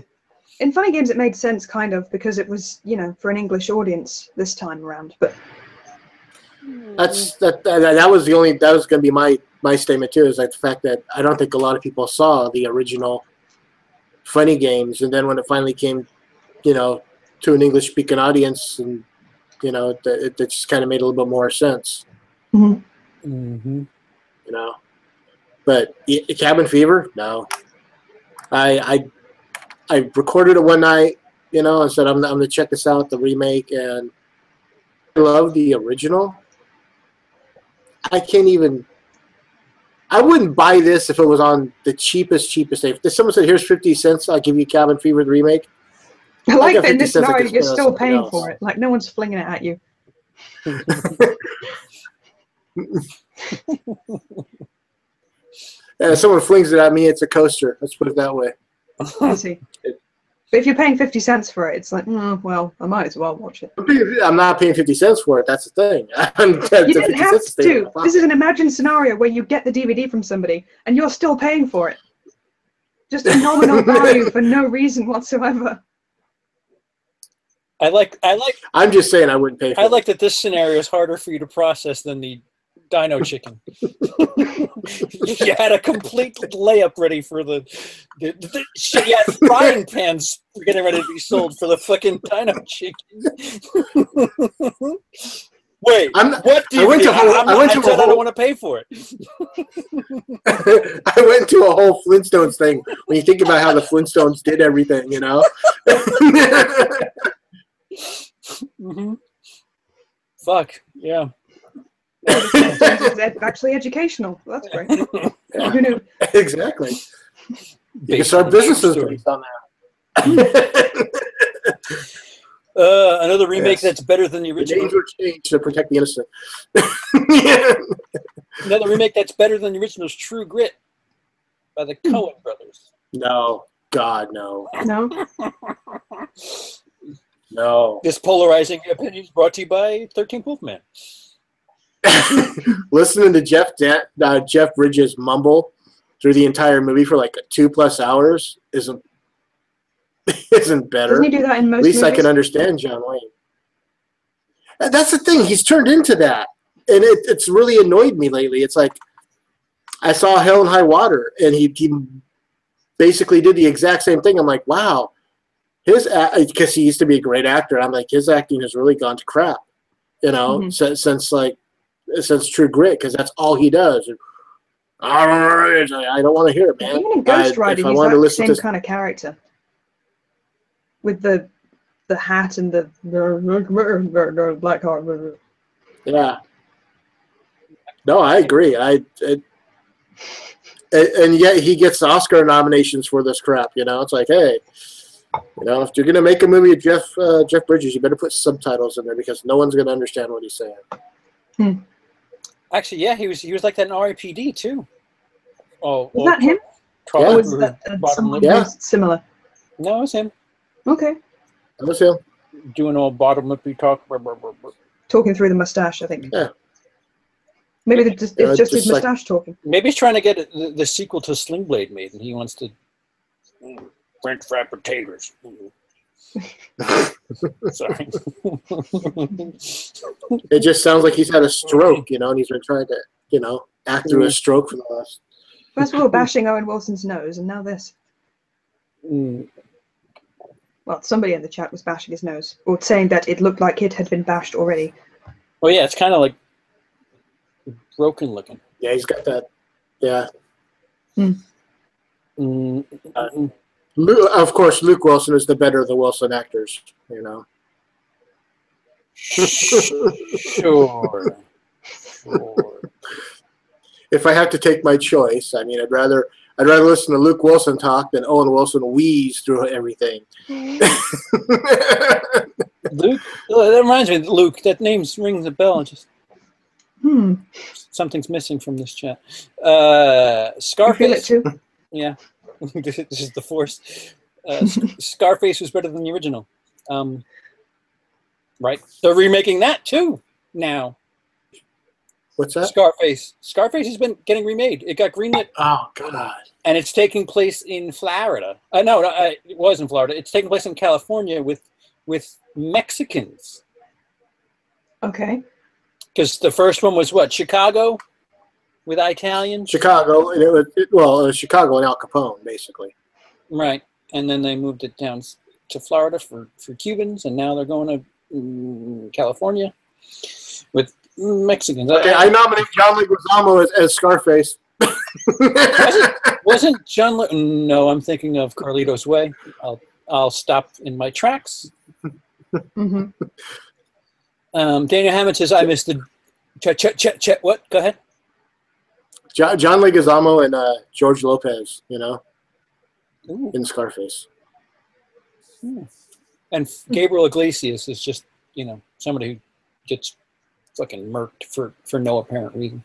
In Funny Games, it made sense, kind of, because it was, for an English audience this time around. But that was going to be my statement too. Is like the fact that I don't think a lot of people saw the original Funny Games, and then when it finally came, to an English speaking audience, and it just kind of made a little bit more sense. But Cabin Fever, no. I recorded it one night, and said I'm gonna check this out, the remake, and I love the original. I wouldn't buy this if it was on the cheapest. If someone said, "Here's 50 cents, I'll give you Cabin Fever the remake." I like that in this scenario, you're still paying for it. Like, no one's flinging it at you. If someone flings it at me, it's a coaster. Let's put it that way. I see. But if you're paying 50 cents for it, it's like, well, I might as well watch it. I'm not paying 50 cents for it. That's the thing. You didn't have to. This is an imagined scenario where you get the DVD from somebody and you're still paying for it. Just a nominal value for no reason whatsoever. I'm just saying I wouldn't pay for it. I like that this scenario is harder for you to process than the Dino Chicken. You had a complete layup ready for the shit. You had frying pans getting ready to be sold for the fucking Dino Chicken. Wait, what? I don't want to pay for it. I went to a whole Flintstones thing. When you think about how the Flintstones did everything, Fuck yeah. It's actually educational. That's great. Yeah. Who knew? Exactly. You can start businesses based on that. Another remake that's better than the original. The names were changed to protect the innocent. Another remake that's better than the original is True Grit by the Coen brothers. No. God, no. No? No. This polarizing opinion is brought to you by 13th Wolfman. Listening to Jeff Bridges mumble through the entire movie for like 2+ hours isn't better. Doesn't he do that in most At least movies? I can understand John Wayne. That's the thing. He's turned into that, and it's really annoyed me lately. It's like I saw Hell and High Water, and he basically did the exact same thing. I'm like, wow, because he used to be a great actor. I'm like, his acting has really gone to crap, you know, since True Grit, because that's all he does. I don't want to hear it, man. Even in Ghost Rider, he's that same kind of character with the hat and the black heart. Yeah. No, I agree. And yet he gets Oscar nominations for this crap. You know, it's like, hey, you know, if you're gonna make a movie with Jeff Bridges, you better put subtitles in there because no one's gonna understand what he's saying. Actually, yeah, he was like that in R.I.P.D. too. Oh, was that him? Or was that someone similar? No, it was him. Okay. That was him. Doing all bottom lippy talk. Talking through the mustache, I think. Yeah. Maybe it's just his mustache talking. Maybe he's trying to get the sequel to Sling Blade made, and he wants to French fried potatoes. Sorry. It just sounds like he's had a stroke, you know, and he's been trying to, you know, act through a stroke for the last. First we were bashing Owen Wilson's nose, and now this. Well, somebody in the chat was bashing his nose, or saying that it looked like it had been bashed already. Well, yeah, it's kind of like broken looking. Yeah, he's got that. Yeah. Of course, Luke Wilson is the better of the Wilson actors, you know. Sure. If I have to take my choice, I mean, I'd rather listen to Luke Wilson talk than Owen Wilson wheeze through everything. Luke, that reminds me, Luke. That name rings a bell. Just something's missing from this chat. Scarface. You feel it too? Yeah, this is the force. Scarface was better than the original. Right? They're remaking that too now. What's that? Scarface. Scarface has been getting remade. It got greenlit. Oh God! And it's taking place in Florida. No, it was in Florida. It's taking place in California with Mexicans. Okay. Because the first one was what, Chicago, with Italians. Chicago. It was Chicago and Al Capone, basically. Right, and then they moved it down to Florida for Cubans, and now they're going to California with Mexicans. Okay, I nominate John Leguizamo as Scarface. wasn't John? No, I'm thinking of Carlito's Way. I'll stop in my tracks. Daniel Hammond says, "I missed the chet. What? Go ahead." John Leguizamo and George Lopez, you know, in Scarface. And Gabriel Iglesias is just, you know, somebody who gets fucking murked for no apparent reason.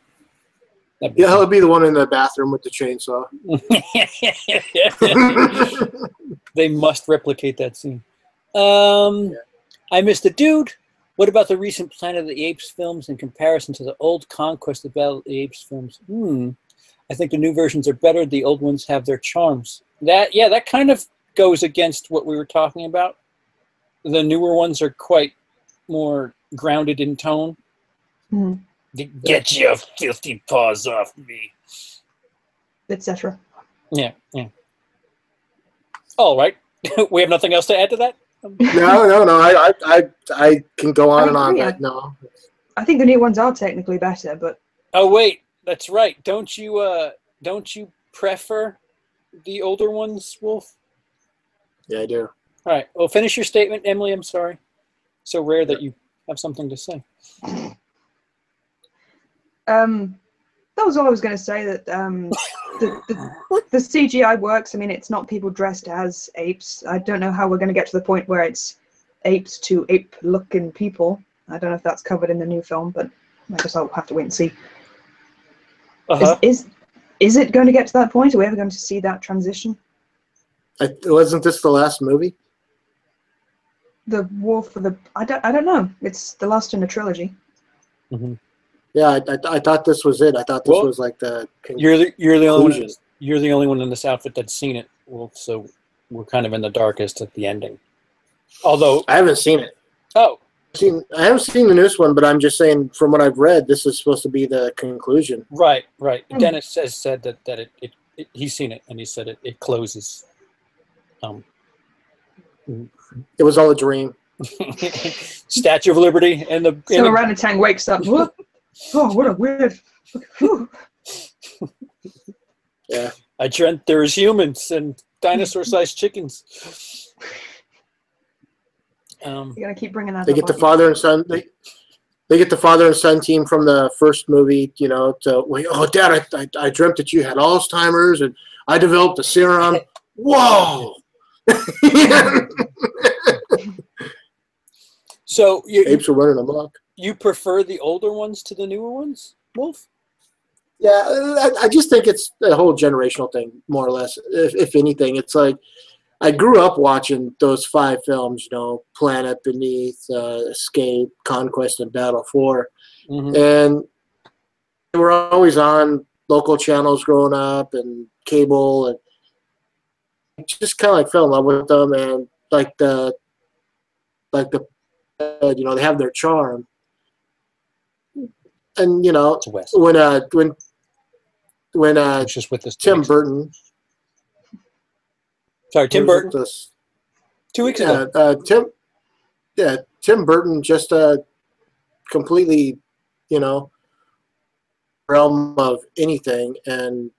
Yeah, he'll be the one in the bathroom with the chainsaw. They must replicate that scene. I missed a dude. What about the recent Planet of the Apes films in comparison to the old Conquest of Battle of the Apes films? I think the new versions are better. The old ones have their charms. That kind of goes against what we were talking about. The newer ones are quite more grounded in tone. Get your filthy paws off me, etc. Yeah. All right. We have nothing else to add to that? No. I can go on and on. No. I think the new ones are technically better, but. Oh wait, that's right. Don't you prefer the older ones, Wolf? Yeah, I do. All right. Well, finish your statement, Emily. I'm sorry. So rare that you have something to say. That was all I was going to say. That the CGI works. I mean, it's not people dressed as apes. I don't know how we're going to get to the point where it's apes to ape-looking people. I don't know if that's covered in the new film, but I guess I'll have to wait and see. Is it going to get to that point? Are we ever going to see that transition? Wasn't this the last movie? The War for the... I don't know. It's the last in a trilogy. Yeah, I thought this was it. I thought this was like the you're the only one in this outfit that's seen it. Well, so we're kind of in the darkest at the ending. Although I haven't seen it. Oh, I haven't seen the newest one, but I'm just saying from what I've read, this is supposed to be the conclusion. Right. Dennis has said that he's seen it, and he said it closes. It was all a dream. Statue of Liberty and the So orangutan wakes up. What? Oh, what a weird. Whew. Yeah. I dreamt there was humans and dinosaur-sized chickens. You gotta keep bringing that. They up, get the aren't father and son. They get the father and son team from the first movie. You know, oh, Dad, I dreamt that you had Alzheimer's and I developed a serum. Whoa. So apes are running amok. You prefer the older ones to the newer ones, Wolf? Yeah, I just think it's a whole generational thing, more or less. If anything, it's like I grew up watching those 5 films, you know, Planet Beneath, Escape, Conquest, and Battle 4. Mm-hmm. And they were always on local channels growing up and cable, and just kind of like fell in love with them, and like the you know, they have their charm. And you know, when just with this Tim Burton. Sorry, Tim Burton. 2 weeks ago. Tim Burton just completely, you know, realm of anything, and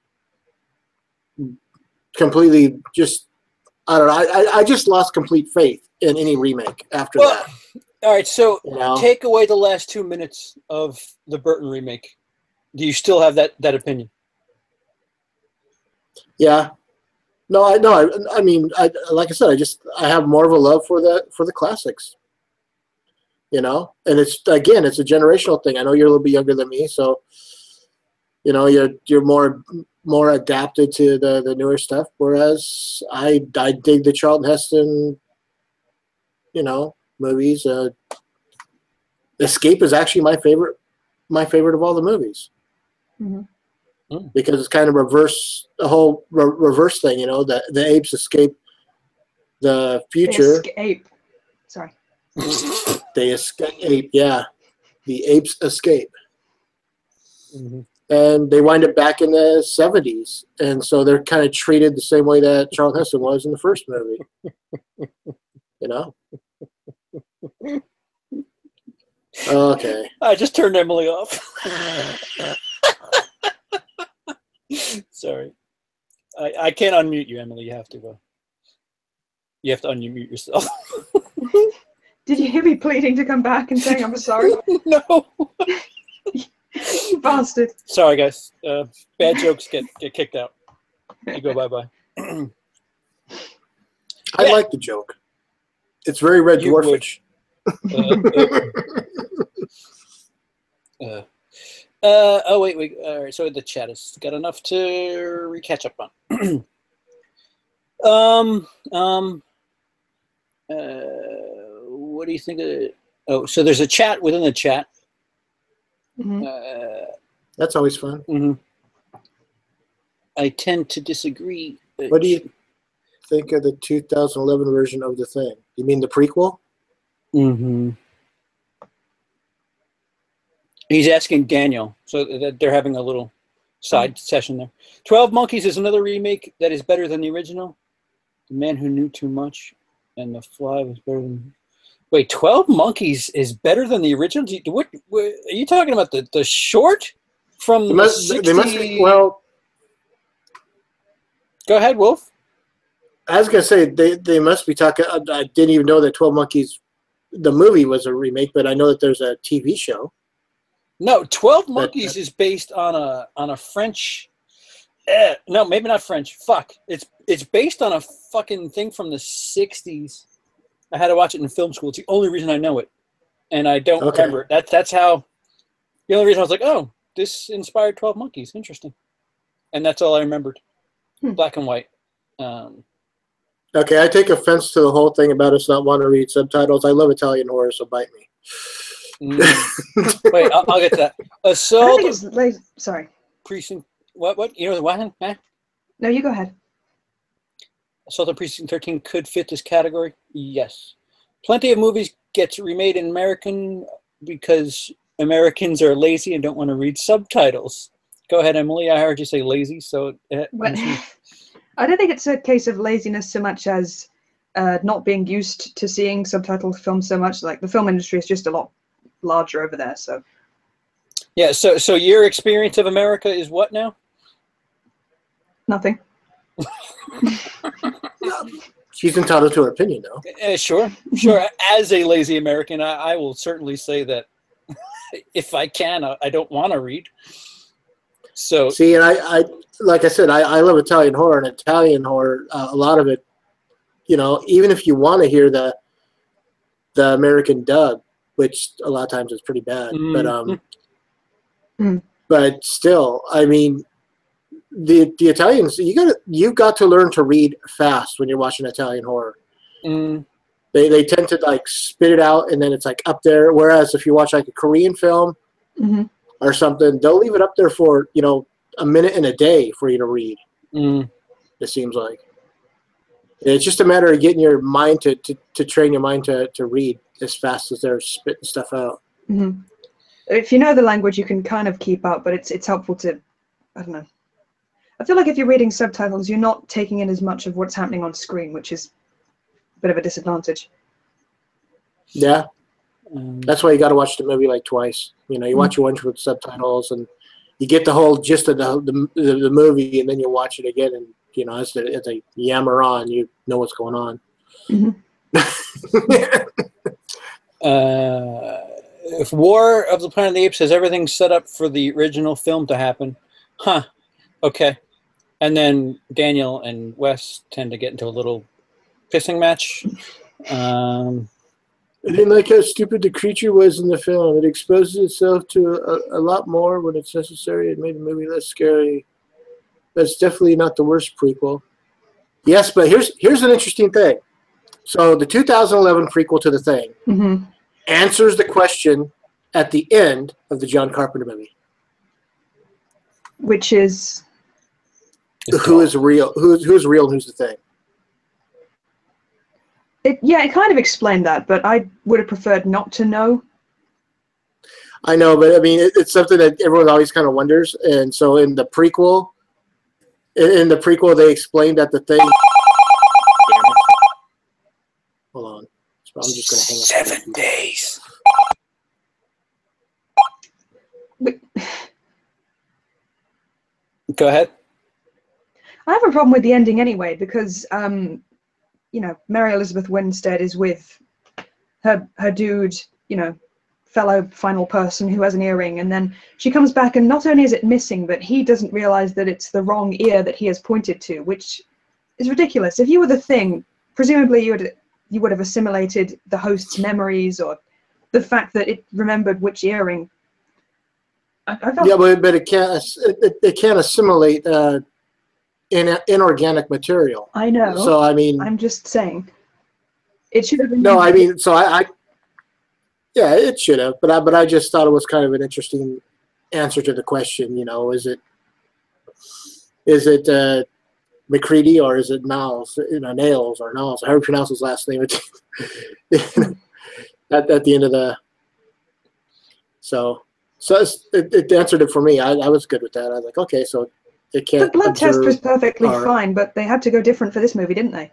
completely just, I don't know. I just lost complete faith in any remake after that. All right, so you know? Take away the last 2 minutes of the Burton remake. Do you still have that opinion? Yeah. No, I mean, like I said, I have more of a love for the classics. You know, and it's a generational thing. I know you're a little bit younger than me, so you know you're more adapted to the newer stuff. Whereas I dig the Charlton Heston, you know, movies. Escape is actually my favorite of all the movies. Mm-hmm. Because it's kind of a whole reverse thing, you know. The apes escape the future. Sorry. They escape, yeah. The apes escape. Mm-hmm. And they wind up back in the 70s. And so they're kind of treated the same way that Charlton Heston was in the first movie. You know? Okay. I just turned Emily off. Sorry. I can't unmute you, Emily. You have to unmute yourself. Did you hear me pleading to come back and saying I'm sorry? No. You bastard. Sorry, guys. Bad jokes get kicked out. You go bye-bye. I like the joke. It's very Red Dwarfish. Oh, wait. All right, so the chat has got enough to catch up on. What do you think of it? Oh, so there's a chat within the chat. Mm-hmm. That's always fun. Mm-hmm. I tend to disagree. What do you think of the 2011 version of The Thing? You mean the prequel? Mm-hmm. He's asking Daniel, so they're having a little side session there. 12 Monkeys is another remake that is better than the original. The Man Who Knew Too Much and The Fly was better than... Wait, 12 Monkeys is better than the original? What are you talking about? The short from they must be, well... Go ahead, Wolf. I was going to say, they must be talking... I didn't even know that 12 Monkeys, the movie, was a remake, but I know that there's a TV show. No, 12 Monkeys is based on a French... no, maybe not French. Fuck. It's based on a fucking thing from the 60s. I had to watch it in film school. It's the only reason I know it. And I don't remember it. That's how... The only reason I was like, oh, this inspired 12 Monkeys. Interesting. And that's all I remembered. Black and white. Okay, I take offense to the whole thing about us not wanting to read subtitles. I love Italian horror, so bite me. Wait, I'll get to that. Assault. Sorry. Precinct. What? You know what? Huh? No, you go ahead. Assault on Precinct 13 could fit this category. Yes. plenty of movies get remade in American because Americans are lazy and don't want to read subtitles. Go ahead, Emily. I heard you say lazy, so Well, I don't think it's a case of laziness so much as not being used to seeing subtitled films so much. Like the film industry is just a lot larger over there. So yeah. So your experience of America is what now? nothing. She's entitled to her opinion, though. Sure. As a lazy American, I will certainly say that if I can, I don't want to read. So see, and I like I said, I love Italian horror, and Italian horror, a lot of it, you know, even if you want to hear the American dub, which a lot of times is pretty bad, but still, I mean, the Italians, you've got to learn to read fast when you're watching Italian horror. They tend to like spit it out, and then it's like up there. Whereas if you watch like a Korean film or something, they'll leave it up there for, you know, a minute and a day for you to read. It seems like it's just a matter of getting your mind to train your mind to read as fast as they're spitting stuff out. If you know the language, you can kind of keep up, but it's helpful to, I don't know. I feel like if you're reading subtitles, you're not taking in as much of what's happening on screen, which is a bit of a disadvantage. Yeah. That's why you got to watch the movie like twice. You know, you watch it once with subtitles, and you get the whole gist of the movie, and then you watch it again, and you know, as they yammer on, you know what's going on. If War of the Planet of the Apes has everything set up for the original film to happen, okay. And then Daniel and Wes tend to get into a little pissing match. I didn't like how stupid the creature was in the film. It exposes itself to a lot more when it's necessary. It made the movie less scary. That's definitely not the worst prequel. Yes, but here's an interesting thing. So the 2011 prequel to The Thing answers the question at the end of the John Carpenter movie. Which is? Who is real? Who's real and who's the thing? It kind of explained that, but I would have preferred not to know. I know, but I mean, it's something that everyone always kind of wonders. And so in the prequel, they explained that the thing. Hold on, I'm just going to hang up. 7 days. Go ahead. I have a problem with the ending anyway, because you know, Mary Elizabeth Winstead is with her dude, you know, fellow final person who has an earring, and then she comes back, and not only is it missing, but he doesn't realize that it's the wrong ear that he has pointed to, which is ridiculous. If you were the Thing, presumably you would have assimilated the host's memories or the fact that it remembered which earring. Yeah, but it can't assimilate inorganic material. I know. So I mean, I'm just saying, it should have been. No, I mean, so yeah, it should have, but I just thought it was kind of an interesting answer to the question. You know, is it McCready or is it Niles? You know, Nails or Niles? How do you pronounce his last name? at the end of the. So it answered it for me. I was good with that. I was like, okay, so it can't. The blood test was perfectly fine, but they had to go different for this movie, didn't they?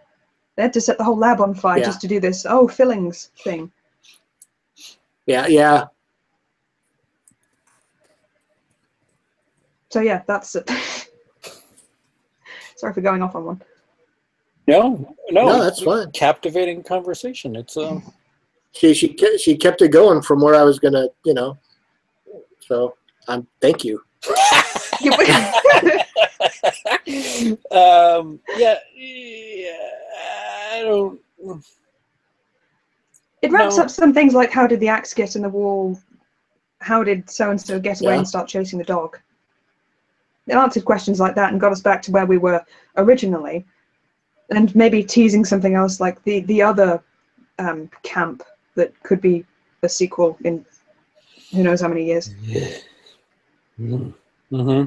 They had to set the whole lab on fire just to do this fillings thing. Yeah. So yeah, that's it. Sorry for going off on one. No, that's fine. Captivating conversation. It's She kept it going from where I was gonna, you know. So thank you. Yeah, I don't. It wraps up some things like how did the axe get in the wall? How did so-and-so get away and start chasing the dog? It answered questions like that and got us back to where we were originally. And maybe teasing something else like the other camp that could be a sequel in who knows how many years. Mm-hmm.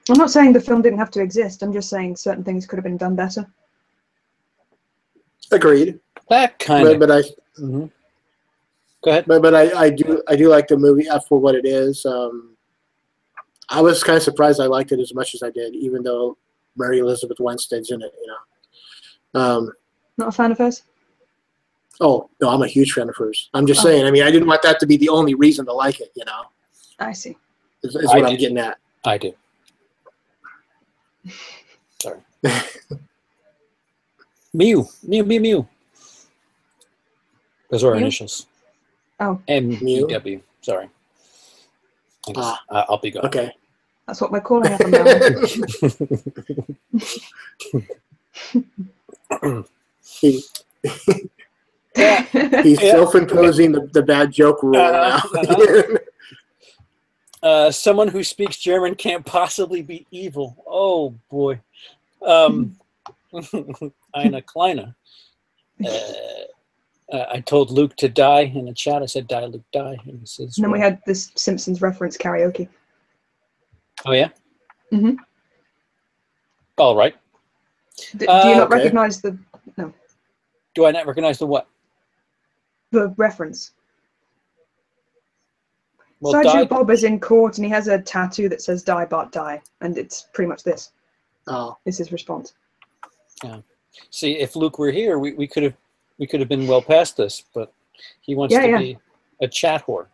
I'm not saying the film didn't have to exist. I'm just saying certain things could have been done better. Agreed. That kind of. But I. Mm-hmm. Go ahead. But I do like the movie for what it is. I was kind of surprised I liked it as much as I did, even though Mary Elizabeth Winstead's in it. Not a fan of hers? Oh no, I'm a huge fan of hers. I'm just saying. I mean, I didn't want that to be the only reason to like it. I see. Is what I'm getting at. I do. Sorry. Mew. Those are our initials. Oh. MEW. Sorry. I'll be gone. Okay. That's what we're calling her from now on. He's self-imposing the bad joke rule now. Someone who speaks German can't possibly be evil. Oh boy. Eine Kleine. I told Luke to die in the chat. I said, "Die, Luke, die." And he says, and then we had this Simpsons reference karaoke. Oh yeah. Mm-hmm. All right. Do you not recognize the? No. Do I not recognize the what? The reference. Well, Sideshow Bob is in court and he has a tattoo that says "Die, Bart, die," and it's pretty much this. Oh. Is his response. Yeah. See, if Luke were here, we could have been well past this, but he wants to be a chat whore.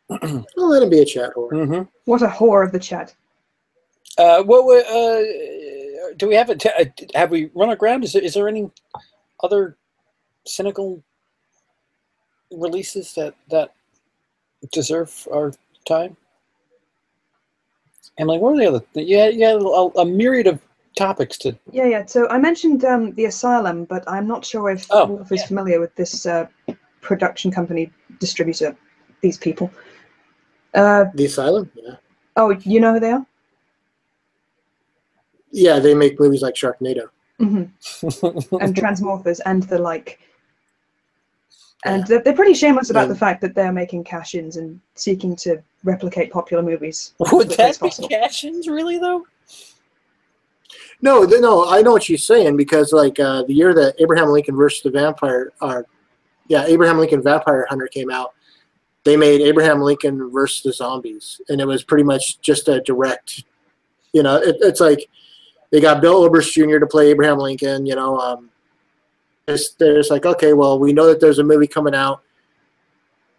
I'll let him be a chat whore. Mm-hmm. What a whore of the chat. Do we have it? Have we run aground? Is there any other cynical releases that deserve our time? Emily, what are the other? Yeah, a myriad of topics to. Yeah. So I mentioned the Asylum, but I'm not sure if Wolf is familiar with this production company distributor. These people. The Asylum. Yeah. Oh, you know who they are? Yeah, they make movies like Sharknado. Mm-hmm. And Transmorphers and the like. And they're pretty shameless about the fact that they're making cash-ins and seeking to replicate popular movies. Would that be cash-ins, really, though? No, I know what she's saying, because like the year that Abraham Lincoln versus the Vampire, Abraham Lincoln Vampire Hunter came out, they made Abraham Lincoln versus the Zombies, and it was pretty much just a direct, it's like they got Bill Oberst Jr. to play Abraham Lincoln, There's like, okay, well, we know that there's a movie coming out,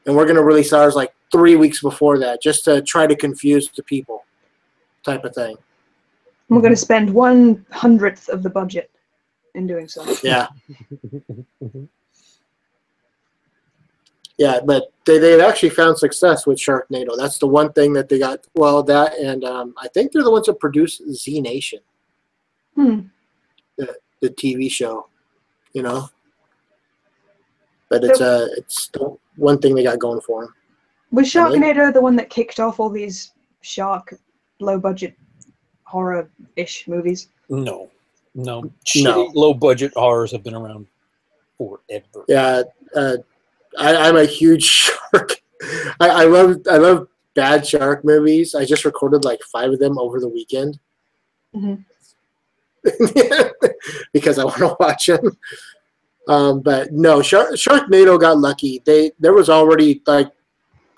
and we're going to release ours like 3 weeks before that, just to try to confuse the people, type of thing. We're going to spend 1/100th of the budget in doing so. Yeah. Yeah, but they've actually found success with Sharknado. That's the one thing that they got. Well, that, and I think they're the ones that produce Z Nation, the TV show. But it's the one thing they got going for them. Was Sharknado the one that kicked off all these shark low-budget horror-ish movies? No. Shitty low-budget horrors have been around forever. Yeah, I'm a huge shark. I love bad shark movies. I just recorded like 5 of them over the weekend. Mm-hmm. Because I want to watch them. But no, Sharknado got lucky. There was already like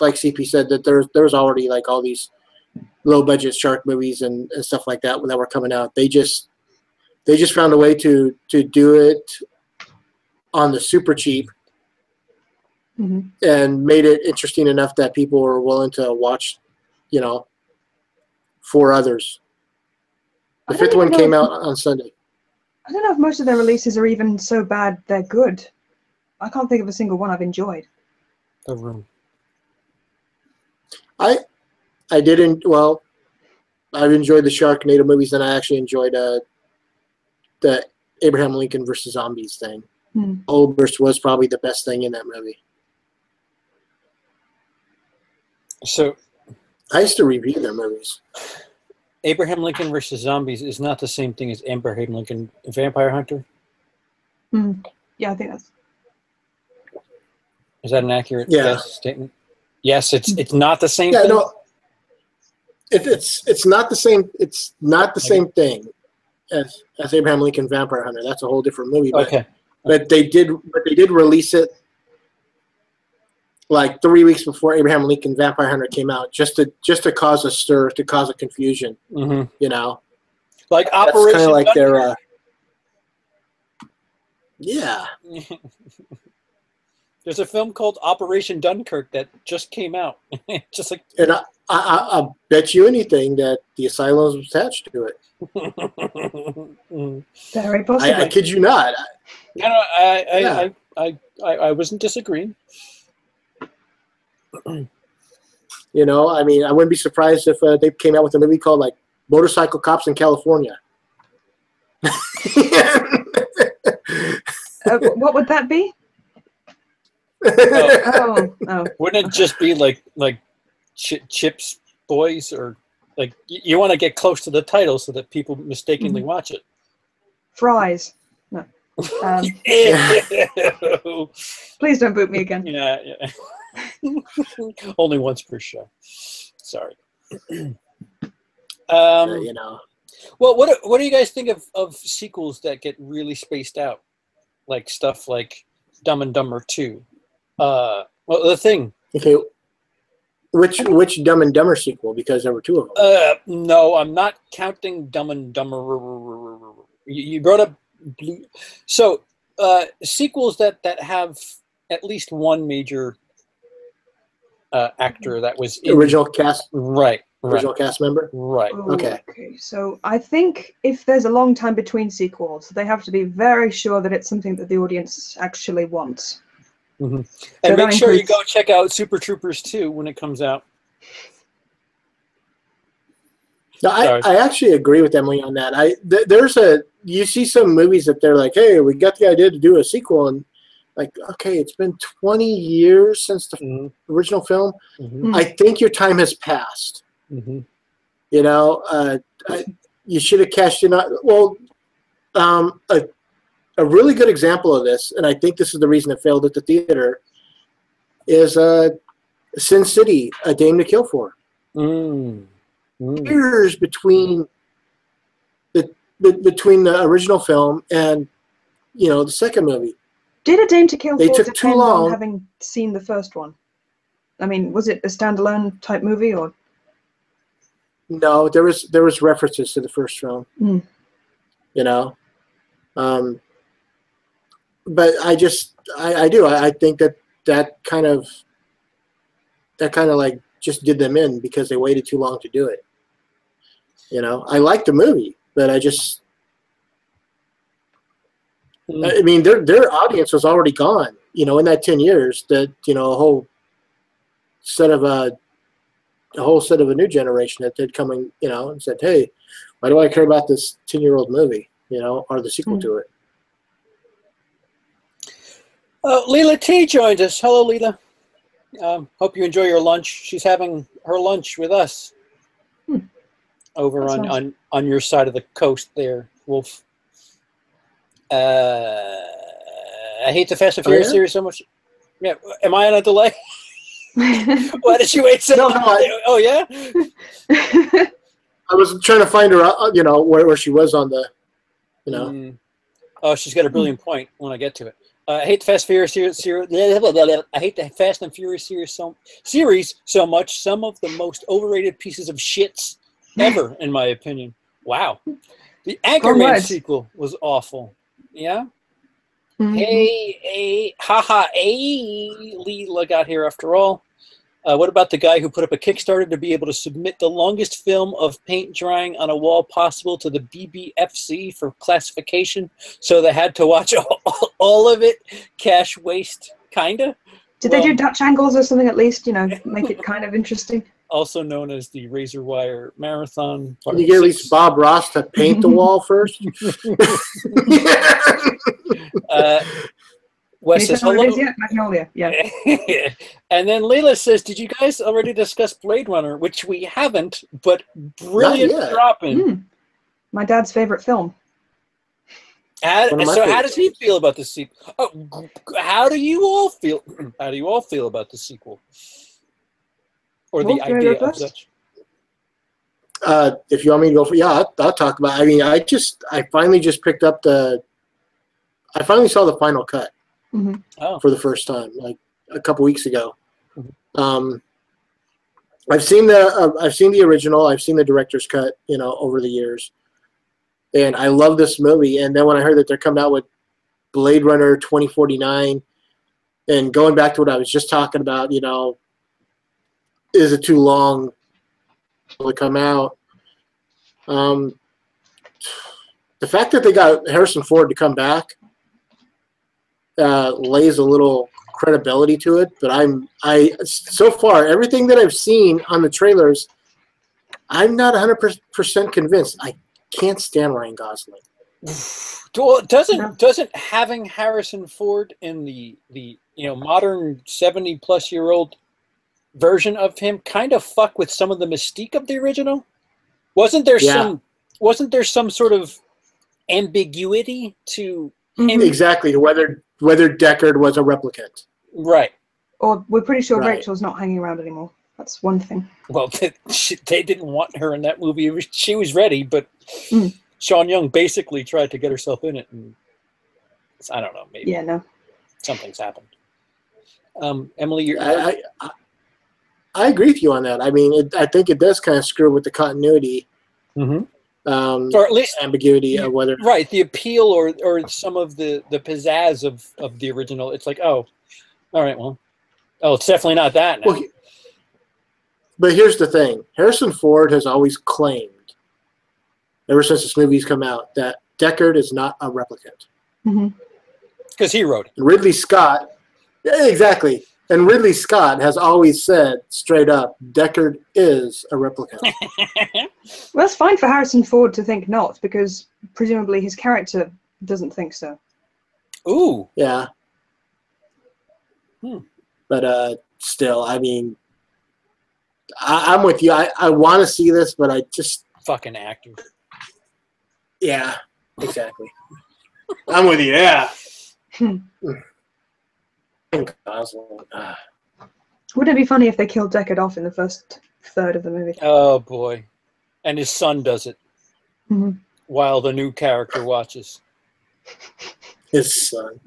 CP said, that there was already like all these low budget shark movies and stuff like that were coming out. They just found a way to do it on the super cheap, and made it interesting enough that people were willing to watch, 4 others. The 5th one came out on Sunday. I don't know if most of their releases are even so bad they're good. I can't think of a single one I've enjoyed. The Room. I didn't. Well, I've enjoyed the Sharknado movies, and I actually enjoyed the Abraham Lincoln versus Zombies thing. Oberst was probably the best thing in that movie. So, I used to review their movies. Abraham Lincoln versus Zombies is not the same thing as Abraham Lincoln Vampire Hunter? Yeah, I think that's... Is that an accurate statement? Yes, it's not the same thing? No. It's not the same. It's not the same thing. as Abraham Lincoln Vampire Hunter. That's a whole different movie. But, Okay. But they did release it like 3 weeks before Abraham Lincoln Vampire Hunter came out, just to cause a stir, to cause a confusion. Mm-hmm. You know, like that's Operation kind of like Dunkirk. their. Yeah. There's a film called Operation Dunkirk that just came out. Just like, And I bet you anything that the asylum was attached to it. Very possibly. I kid you not. No, I wasn't disagreeing. You know, I mean, I wouldn't be surprised if they came out with a movie called like Motorcycle Cops in California. What would that be? Oh. Oh. Wouldn't it just be like Chips Boys, or like you want to get close to the title so that people mistakenly watch it? Fries. No. Please don't boot me again. Yeah. Only once per show. Sorry. You know. Well, what do you guys think of sequels that get really spaced out, like stuff like Dumb and Dumber 2? Well, The Thing. Okay. Which Dumb and Dumber sequel? Because there were two of them. No, I'm not counting Dumb and Dumber. You brought up Blue. So sequels that have at least one major actor that was in Original cast. Right. Original cast member. Right. Okay. So I think if there's a long time between sequels, they have to be very sure that it's something that the audience actually wants. Mm-hmm. So And make sure you includes- go check out Super Troopers 2 when it comes out. No, I actually agree with Emily on that. You see some movies that they're like, hey, we got the idea to do a sequel, and like, okay, it's been 20 years since the original film. Mm-hmm. I think your time has passed. Mm-hmm. You know, you should have cashed in. Well, a really good example of this, and I think this is the reason it failed at the theater, is Sin City, A Dame to Kill For. Years between the original film and the second movie. Did A Dame to Kill They For took too depend long. on having seen the first one? I mean, was it a standalone type movie or? No, there was references to the first film. Mm. You know, but I think that kind of like just did them in because they waited too long to do it. You know, I like the movie, but I just, I mean, their audience was already gone. You know, in that 10 years, that a whole set of a new generation that did coming, and said, hey, why do I care about this 10-year-old movie, or the sequel to it? Leela T joined us. Hello, Leela. Hope you enjoy your lunch. She's having her lunch with us over on your side of the coast there, Wolf. I hate the Fast and Furious series so much. Yeah, am I on a delay? Why did you wait so long? Oh, yeah? I was trying to find her, where she was on the, Oh, she's got a brilliant point when I get to it. I hate the Fast and Furious series. I hate the Fast and Furious series so much. Some of the most overrated pieces of shits ever, in my opinion. Wow. The Anchorman sequel was awful. Yeah? Mm-hmm. Hey, Leela got here after all. What about the guy who put up a Kickstarter to be able to submit the longest film of paint drying on a wall possible to the BBFC for classification, so they had to watch all of it? Cash waste, kinda? Did they do Dutch angles or something at least, make it kind of interesting? Also known as the Razorwire Marathon. Can you get at least Bob Ross to paint the wall first? Wes says, hello. Magnolia, yeah. And then Leila says, did you guys already discuss Blade Runner? Which we haven't, but brilliant dropping. My dad's favorite film. How does he feel about the sequel? How do you all feel? How do you all feel about the sequel? Or the idea of such? If you want me to go for, yeah, I'll talk about it. I mean, I finally just picked up I finally saw the final cut for the first time, like a couple weeks ago. I've seen the original, I've seen the director's cut, over the years, and I love this movie. And then when I heard that they're coming out with Blade Runner 2049, and going back to what I was just talking about, is it too long to come out? The fact that they got Harrison Ford to come back lays a little credibility to it, but so far everything that I've seen on the trailers, I'm not 100% convinced. I can't stand Ryan Gosling. Well, doesn't having Harrison Ford in the modern 70-plus-year-old version of him kind of fuck with some of the mystique of the original? Wasn't there some sort of ambiguity to him? Exactly, to whether Deckard was a replicant. Right. Or we're pretty sure Rachel's not hanging around anymore. That's one thing. Well, they didn't want her in that movie. She was ready, but Sean Young basically tried to get herself in it, and I don't know, maybe something's happened. Emily, I agree with you on that. I mean, I think it does kind of screw with the continuity, or at least ambiguity of whether the appeal or some of the pizzazz of the original. It's like, oh, all right, well, it's definitely not that now. Well, but here's the thing: Harrison Ford has always claimed, ever since this movie's come out, that Deckard is not a replicant. Because he wrote it. Ridley Scott, exactly. And Ridley Scott has always said straight up, Deckard is a replicant. Well, that's fine for Harrison Ford to think not, because presumably his character doesn't think so. Ooh. Yeah. But still, I mean, I'm with you. I want to see this, but I just... Fucking actor. Yeah, exactly. I'm with you, yeah. Wouldn't it be funny if they killed Deckard off in the first third of the movie? Oh, boy. And his son does it while the new character watches. His son.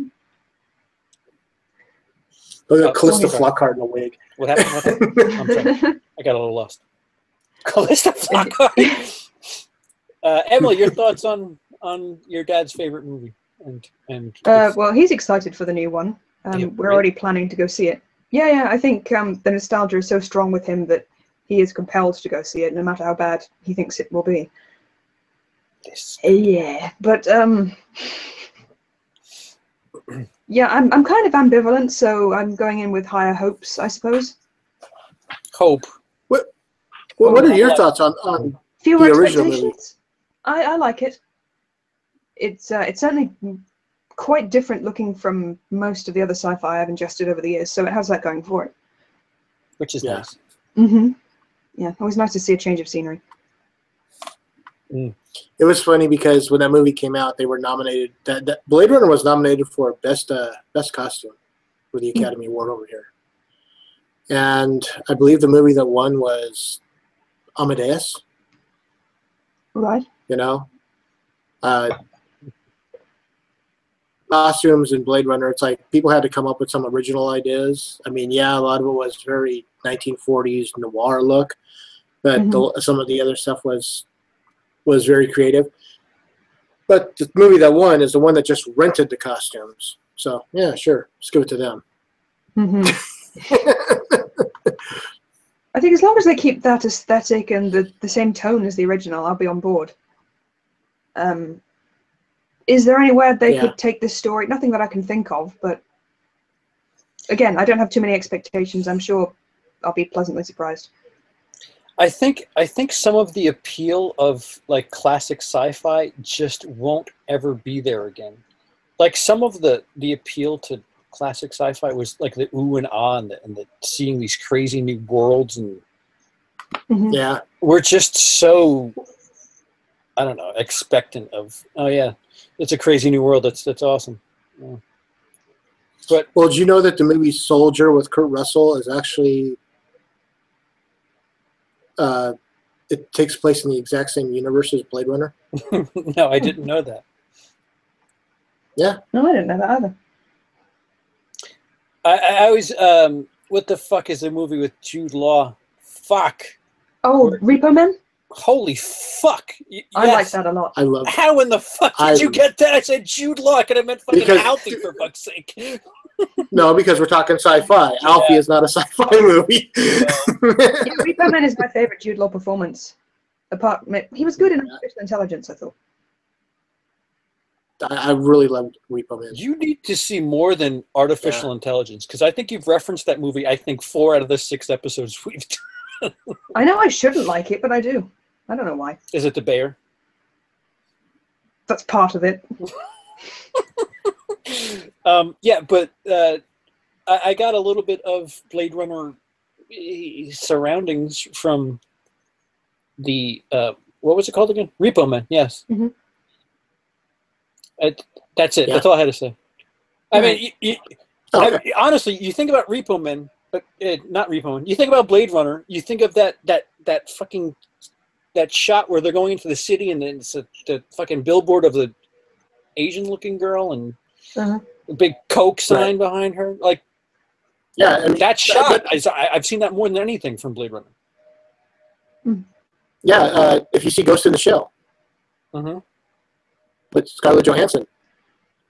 Look at Callista Flockhart in a wig. What happened? I'm sorry. I got a little lost. Callista Flockhart. Emily, your thoughts on your dad's favorite movie? Well, he's excited for the new one. We're already planning to go see it. Yeah, I think the nostalgia is so strong with him that he is compelled to go see it, no matter how bad he thinks it will be. Yeah, but yeah, I'm kind of ambivalent, so I'm going in with higher hopes, I suppose. Hope. What are your thoughts on fewer the original movie? I like it. It's certainly quite different looking from most of the other sci-fi I've ingested over the years, so it has that going for it. Which is nice. Yeah, always nice to see a change of scenery. It was funny because when that movie came out, they were nominated. That Blade Runner was nominated for best costume for the Academy Award over here, and I believe the movie that won was Amadeus. Right. Costumes in Blade Runner, it's like people had to come up with some original ideas. I mean, yeah, a lot of it was very 1940s noir look, but some of the other stuff was very creative. But the movie that won is the one that just rented the costumes. So, yeah, sure. Let's give it to them. I think as long as they keep that aesthetic and the same tone as the original, I'll be on board. Is there anywhere they could take this story? Nothing that I can think of, but again, I don't have too many expectations. I'm sure I'll be pleasantly surprised. I think some of the appeal of like classic sci-fi just won't ever be there again. Like some of the appeal to classic sci-fi was like the ooh and ah and the seeing these crazy new worlds, and we're just so, I don't know, expectant of, oh yeah, it's a crazy new world. That's awesome. Yeah. But well, did you know that the movie Soldier with Kurt Russell is actually it takes place in the exact same universe as Blade Runner. No, I didn't know that. Yeah. No, I didn't know that either. I always, what the fuck is the movie with Jude Law? Fuck. Oh, Repo Man? Holy fuck. I like that a lot. I love it. How in the fuck did you get that? I said Jude Law. I could have meant fucking Alfie, for fuck's sake. No, because we're talking sci-fi. Alfie is not a sci-fi movie. Yeah, Repo Man is my favorite Jude Law performance. He was good in Artificial Intelligence, I thought. I really loved Repo Man. You need to see more than Artificial Intelligence, because I think you've referenced that movie, I think, 4 out of the 6 episodes we've done. I know I shouldn't like it, but I do. I don't know why. Is it the bear? That's part of it. Yeah, but I got a little bit of Blade Runner surroundings from the, what was it called again? Repo Man, yes. Mm-hmm. That's it. Yeah. That's all I had to say. I mean, Okay. honestly, you think about Repo Man, but not Repo Man. You think about Blade Runner. You think of that fucking that shot where they're going into the city and then it's the fucking billboard of the Asian-looking girl and the big Coke sign behind her. Like, yeah, I mean, that shot. I've seen that more than anything from Blade Runner. Yeah, if you see Ghost in the Shell with Scarlett Johansson,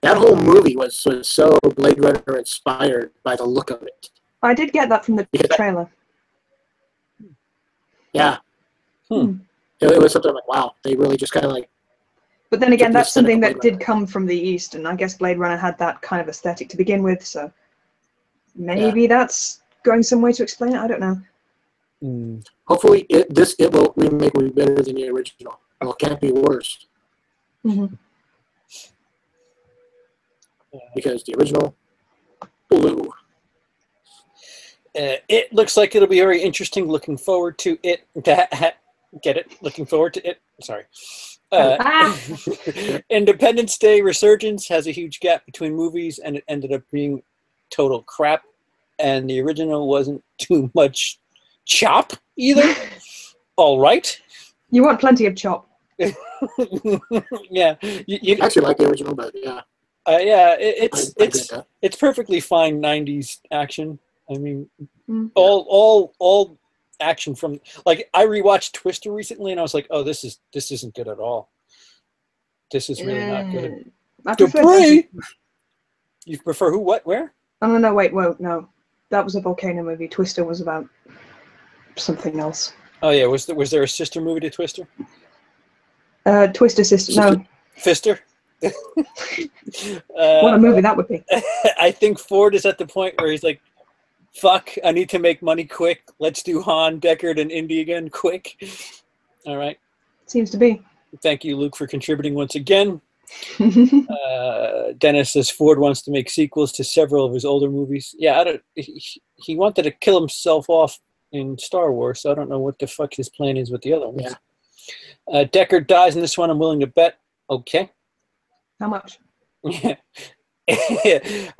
that whole movie was so Blade Runner inspired by the look of it. I did get that from the trailer. Yeah. It was something like, wow, they really just kind of like. But then again, took the that's something aesthetic that of Blade did come from the East, and I guess Blade Runner had that kind of aesthetic to begin with, so maybe that's going some way to explain it. I don't know. Hopefully, it will remake will be better than the original. Well, it can't be worse. Because the original blew. It looks like it'll be very interesting. Looking forward to it. Get it? Looking forward to it. Sorry. Independence Day Resurgence has a huge gap between movies, and it ended up being total crap. And the original wasn't too much chop either. All right. You want plenty of chop. Yeah. You actually like the original, but yeah. Yeah, it's perfectly fine 90s action. I mean, all action from, like, I rewatched Twister recently and I was like, oh, this isn't good at all. This is really not good. I prefer Debris. You prefer who? What? Where? Oh no! Wait, no. That was a volcano movie. Twister was about something else. Oh yeah, was there a sister movie to Twister? Twister Sister. No. Fister. What a movie that would be. I think Ford is at the point where he's like, fuck, I need to make money quick. Let's do Han, Deckard, and Indy again quick. All right. Seems to be. Thank you, Luke, for contributing once again. Dennis says Ford wants to make sequels to several of his older movies. Yeah, he wanted to kill himself off in Star Wars, so I don't know what the fuck his plan is with the other ones. Yeah. Deckard dies in this one, I'm willing to bet. Okay. How much? I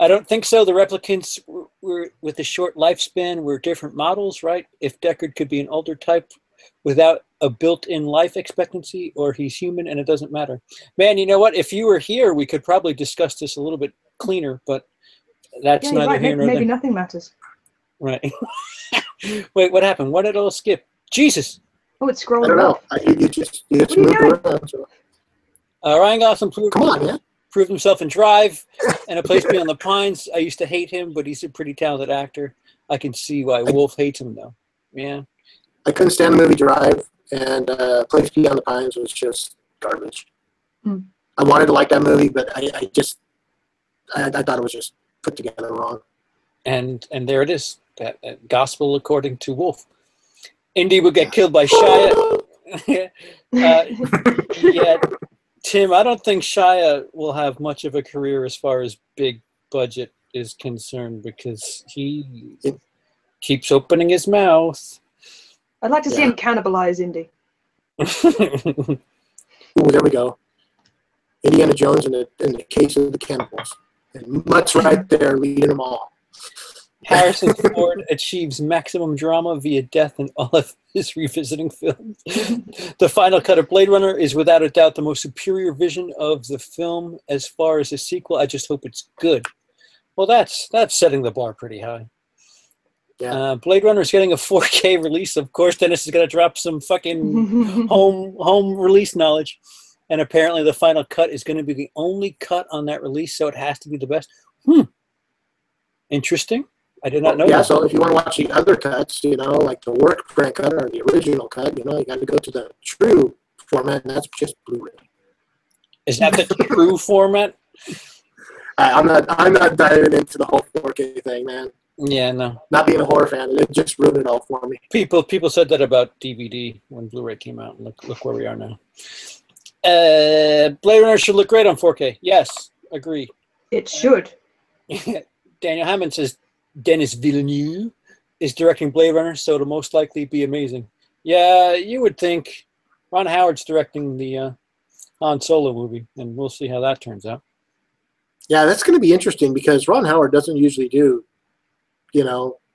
don't think so. The replicants were with a short lifespan were different models, right? If Deckard could be an older type without a built-in life expectancy, or he's human and it doesn't matter. Man, you know what? If you were here, we could probably discuss this a little bit cleaner, but that's neither here nor there. Maybe nothing matters. Right. Wait, what happened? What did it all skip? Jesus. Oh, it's scrolling. I don't know. You just moved around. So. Ryan Gosling proved himself in Drive and A Place Beyond the Pines. I used to hate him, but he's a pretty talented actor. I can see why Wolf hates him, though. Yeah. I couldn't stand the movie Drive, and Place Beyond the Pines was just garbage. I wanted to like that movie, but I thought it was just put together wrong. And there it is. That gospel according to Wolf. Indy would get killed by Shia. Yeah, Tim, I don't think Shia will have much of a career as far as big budget is concerned because he keeps opening his mouth. I'd like to see him cannibalize Indy. Ooh, there we go. Indiana Jones in the case of the cannibals. And Mutt's right there leading them all. Harrison Ford achieves maximum drama via death in all of his revisiting films. The final cut of Blade Runner is without a doubt the most superior vision of the film as far as a sequel. I just hope it's good. Well, that's setting the bar pretty high. Yeah. Blade Runner is getting a 4K release. Of course, Dennis is going to drop some fucking home release knowledge. And apparently the final cut is going to be the only cut on that release, so it has to be the best. Interesting. I did not know that. So if you want to watch the other cuts, like the work print cut or the original cut, you got to go to the true format, and that's just Blu-ray. Is that the true format? I'm not diving into the whole 4K thing, man. Yeah, no. Not being a horror fan, it just ruined it all for me. People said that about DVD when Blu-ray came out. Look where we are now. Blade Runner should look great on 4K. Yes, agree. It should. Daniel Hammond says Denis Villeneuve is directing Blade Runner, so it'll most likely be amazing. Yeah, you would think. Ron Howard's directing the Han Solo movie, and we'll see how that turns out. Yeah, that's going to be interesting because Ron Howard doesn't usually do,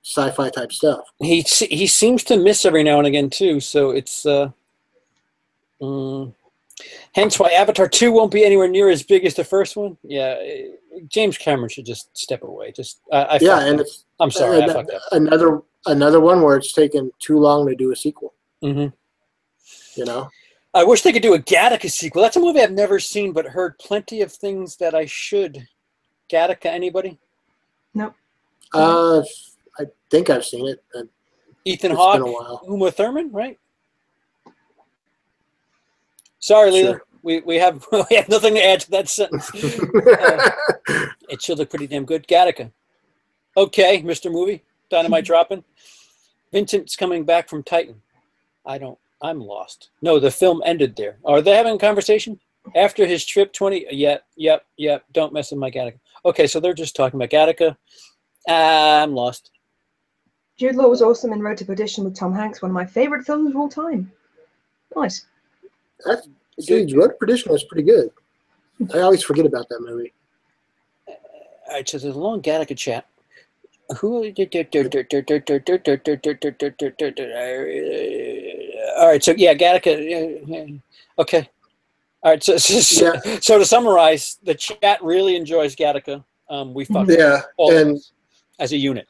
sci-fi type stuff. He seems to miss every now and again too, so it's hence why Avatar 2 won't be anywhere near as big as the first one. Yeah, James Cameron should just step away. It's I'm sorry, I fucked up. Another one where it's taken too long to do a sequel. Mm-hmm. I wish they could do a Gattaca sequel. That's a movie I've never seen, but heard plenty of things that I should. Gattaca, anybody? Nope. I think I've seen it. Ethan Hawke, Uma Thurman, right? Sorry, Leela. Sure. We have nothing to add to that sentence. It should look pretty damn good. Gattaca. Okay, Mr. Movie. Dynamite dropping. Vincent's coming back from Titan. I'm lost. No, the film ended there. Are they having a conversation? After his trip, 20... Yep. Don't mess with my Gattaca. Okay, so they're just talking about Gattaca. I'm lost. Jude Law was awesome in Road to Perdition with Tom Hanks, one of my favorite films of all time. Nice. Road to Perdition was pretty good. I always forget about that movie. All right, so there's a long Gattaca chat. Who? All right, so yeah, Gattaca. Okay. All right, so to summarize, the chat really enjoys Gattaca. We fucked all as a unit.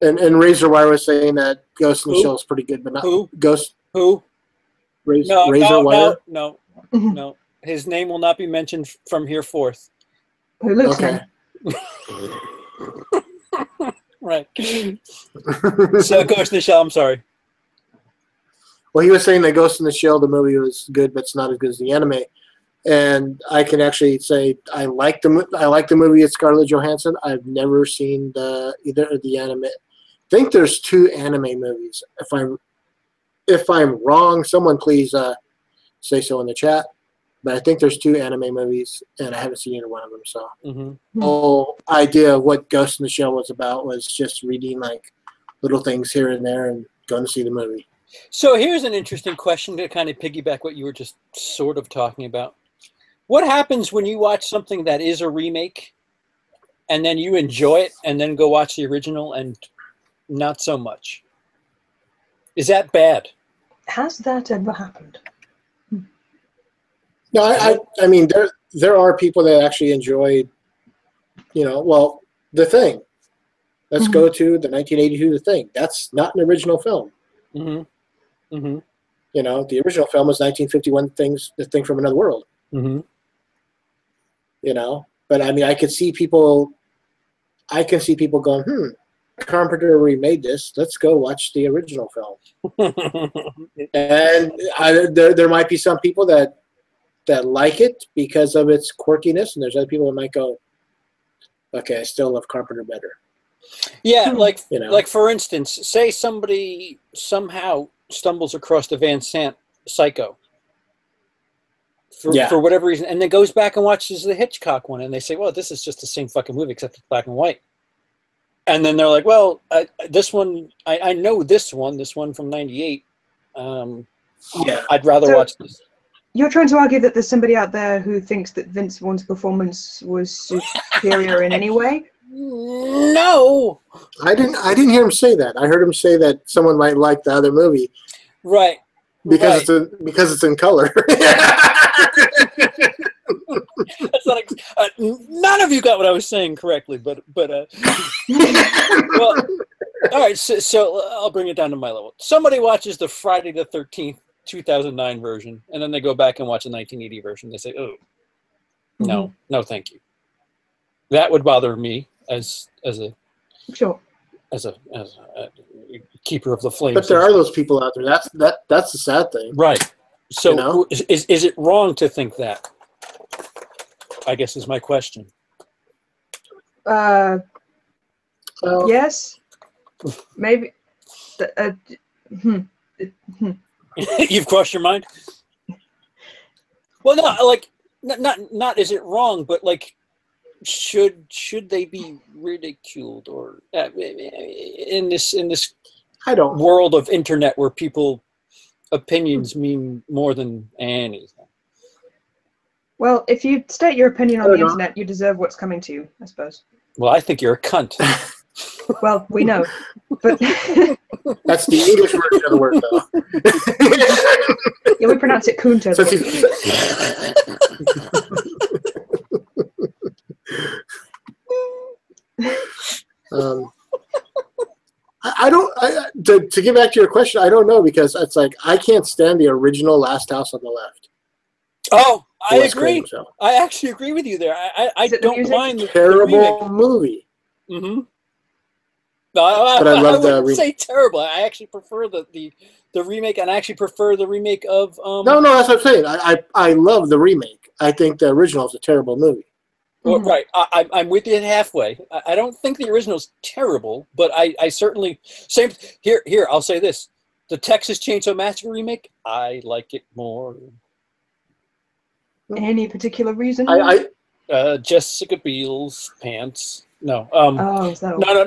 And Razorwire was saying that Ghost in the Shell is pretty good, but not Ghost. Who? Razorwire? No. His name will not be mentioned from here forth. Who looks Right. So Ghost in the Shell, I'm sorry. Well, he was saying that Ghost in the Shell, the movie, was good, but it's not as good as the anime. And I can actually say I like the movie with Scarlett Johansson. I've never seen either of the anime. I think there's 2 anime movies. If I'm wrong, someone please say so in the chat. But I think there's 2 anime movies, and I haven't seen either one of them. So the whole idea of what Ghost in the Shell was about was just reading like little things here and there and going to see the movie. So here's an interesting question to kind of piggyback what you were just sort of talking about. What happens when you watch something that is a remake and then you enjoy it and then go watch the original and not so much? Is that bad? Has that ever happened? No, I mean, there are people that actually enjoy, The Thing. Let's go to the 1982 The Thing. That's not an original film. Mm-hmm. Mm-hmm. The original film was 1951 The Thing from Another World. Mm-hmm. But I mean, I can see people going, Carpenter remade this. Let's go watch the original film. And there might be some people that like it because of its quirkiness, and there's other people that might go, okay, I still love Carpenter better. Yeah, like for instance, say somebody somehow stumbles across the Van Sant Psycho for whatever reason, and then goes back and watches the Hitchcock one, and they say, well, this is just the same fucking movie except it's black and white. And then they're like, well, this one, I know this one from 98. I'd rather watch this. You're trying to argue that there's somebody out there who thinks that Vince Vaughn's performance was superior in any way? No. I didn't hear him say that. I heard him say that someone might like the other movie. Right. Because it's in color. That's not none of you got what I was saying correctly, but well, all right. So I'll bring it down to my level. Somebody watches the Friday the 13th 2009 version, and then they go back and watch the 1980 version. They say, "Oh, no, thank you." That would bother me as a keeper of the flames. But there are those people out there. That's the sad thing, right? So is it wrong to think that? I guess is my question. Yes, maybe. You've crossed your mind. Well, no, like not is it wrong, but like should they be ridiculed or in this world of internet where people opinions mean more than anything? Well, if you state your opinion on the internet, you deserve what's coming to you, I suppose. Well, I think you're a cunt. Well, we know, but that's the English version of the word, though. Yeah, we pronounce it kunta. I don't. To get back to your question, I don't know because it's like I can't stand the original Last House on the Left. Oh, I agree. I actually agree with you there. I don't mind the terrible movie. Mm-hmm. No, but I love I wouldn't say terrible. I actually prefer the remake, and I actually prefer the remake of. No, that's what I'm saying. I love the remake. I think the original is a terrible movie. Well, right. I'm with you halfway. I don't think the original's terrible, but I certainly same here. I'll say this: the Texas Chainsaw Massacre remake, I like it more. Any particular reason? Jessica Biel's pants. No. Is that no.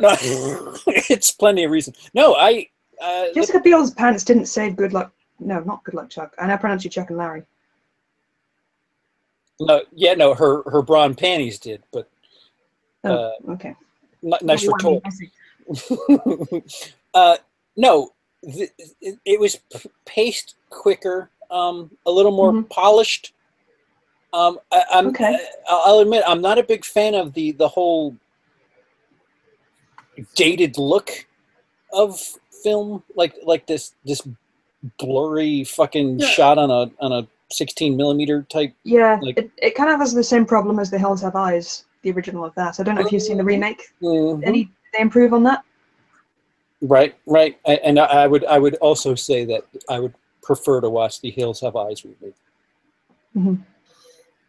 It's plenty of reason. No, Jessica Biel's pants didn't say "Good luck." No, not "Good luck, Chuck." I now pronounce you Chuck and Larry. No, her bra and panties did, but. Okay. Nice retort. No, it was paced quicker, a little more polished. I'll admit I'm not a big fan of the whole dated look of film, like this blurry fucking shot on a 16 millimeter type. Yeah, it kind of has the same problem as The Hills Have Eyes, the original of that. I don't know if you've seen the remake. Did they improve on that? Right, and I would also say that I would prefer to watch The Hills Have Eyes remake.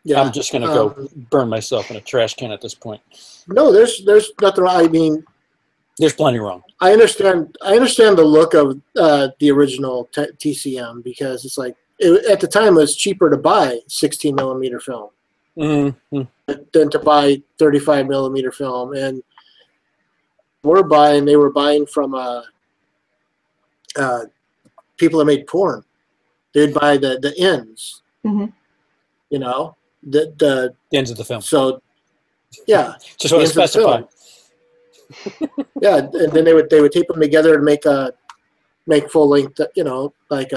Yeah, I'm just gonna go burn myself in a trash can at this point. No, there's nothing wrong. I mean, there's plenty wrong. I understand the look of the original TCM because it's like at the time it was cheaper to buy 16 millimeter film than to buy 35 millimeter film, and they were buying from people that made porn. They'd buy the ends, you know, the ends of the film. So yeah, just want to specify. Yeah, and then they would tape them together to make full length, you know, like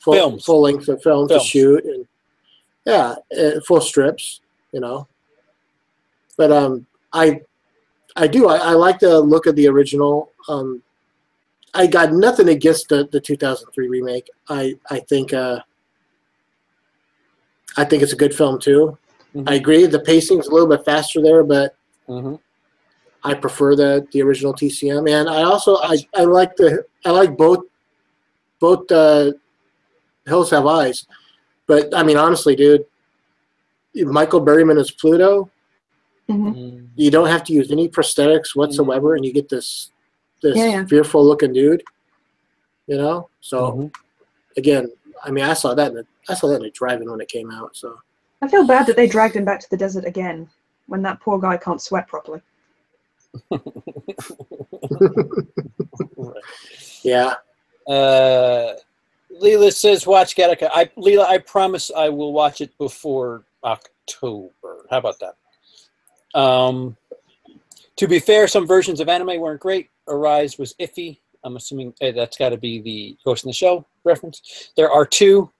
full length of film to shoot, and full strips, you know. But I like the look of the original. I got nothing against the 2003 remake. I think it's a good film too. I agree the pacing's a little bit faster there, but I prefer the original TCM, and I also I like both Hills Have Eyes, but I mean honestly, dude, Michael Berryman as Pluto. You don't have to use any prosthetics whatsoever, and you get this fearful looking dude. You know, so again, I mean, I saw that in the drive-in when it came out. So I feel bad that they dragged him back to the desert again when that poor guy can't sweat properly. Yeah. Leela says, "Watch Gattaca." Leela, I promise I will watch it before October. How about that? To be fair, some versions of anime weren't great. Arise was iffy. I'm assuming that's got to be the Ghost in the Shell reference. There are two.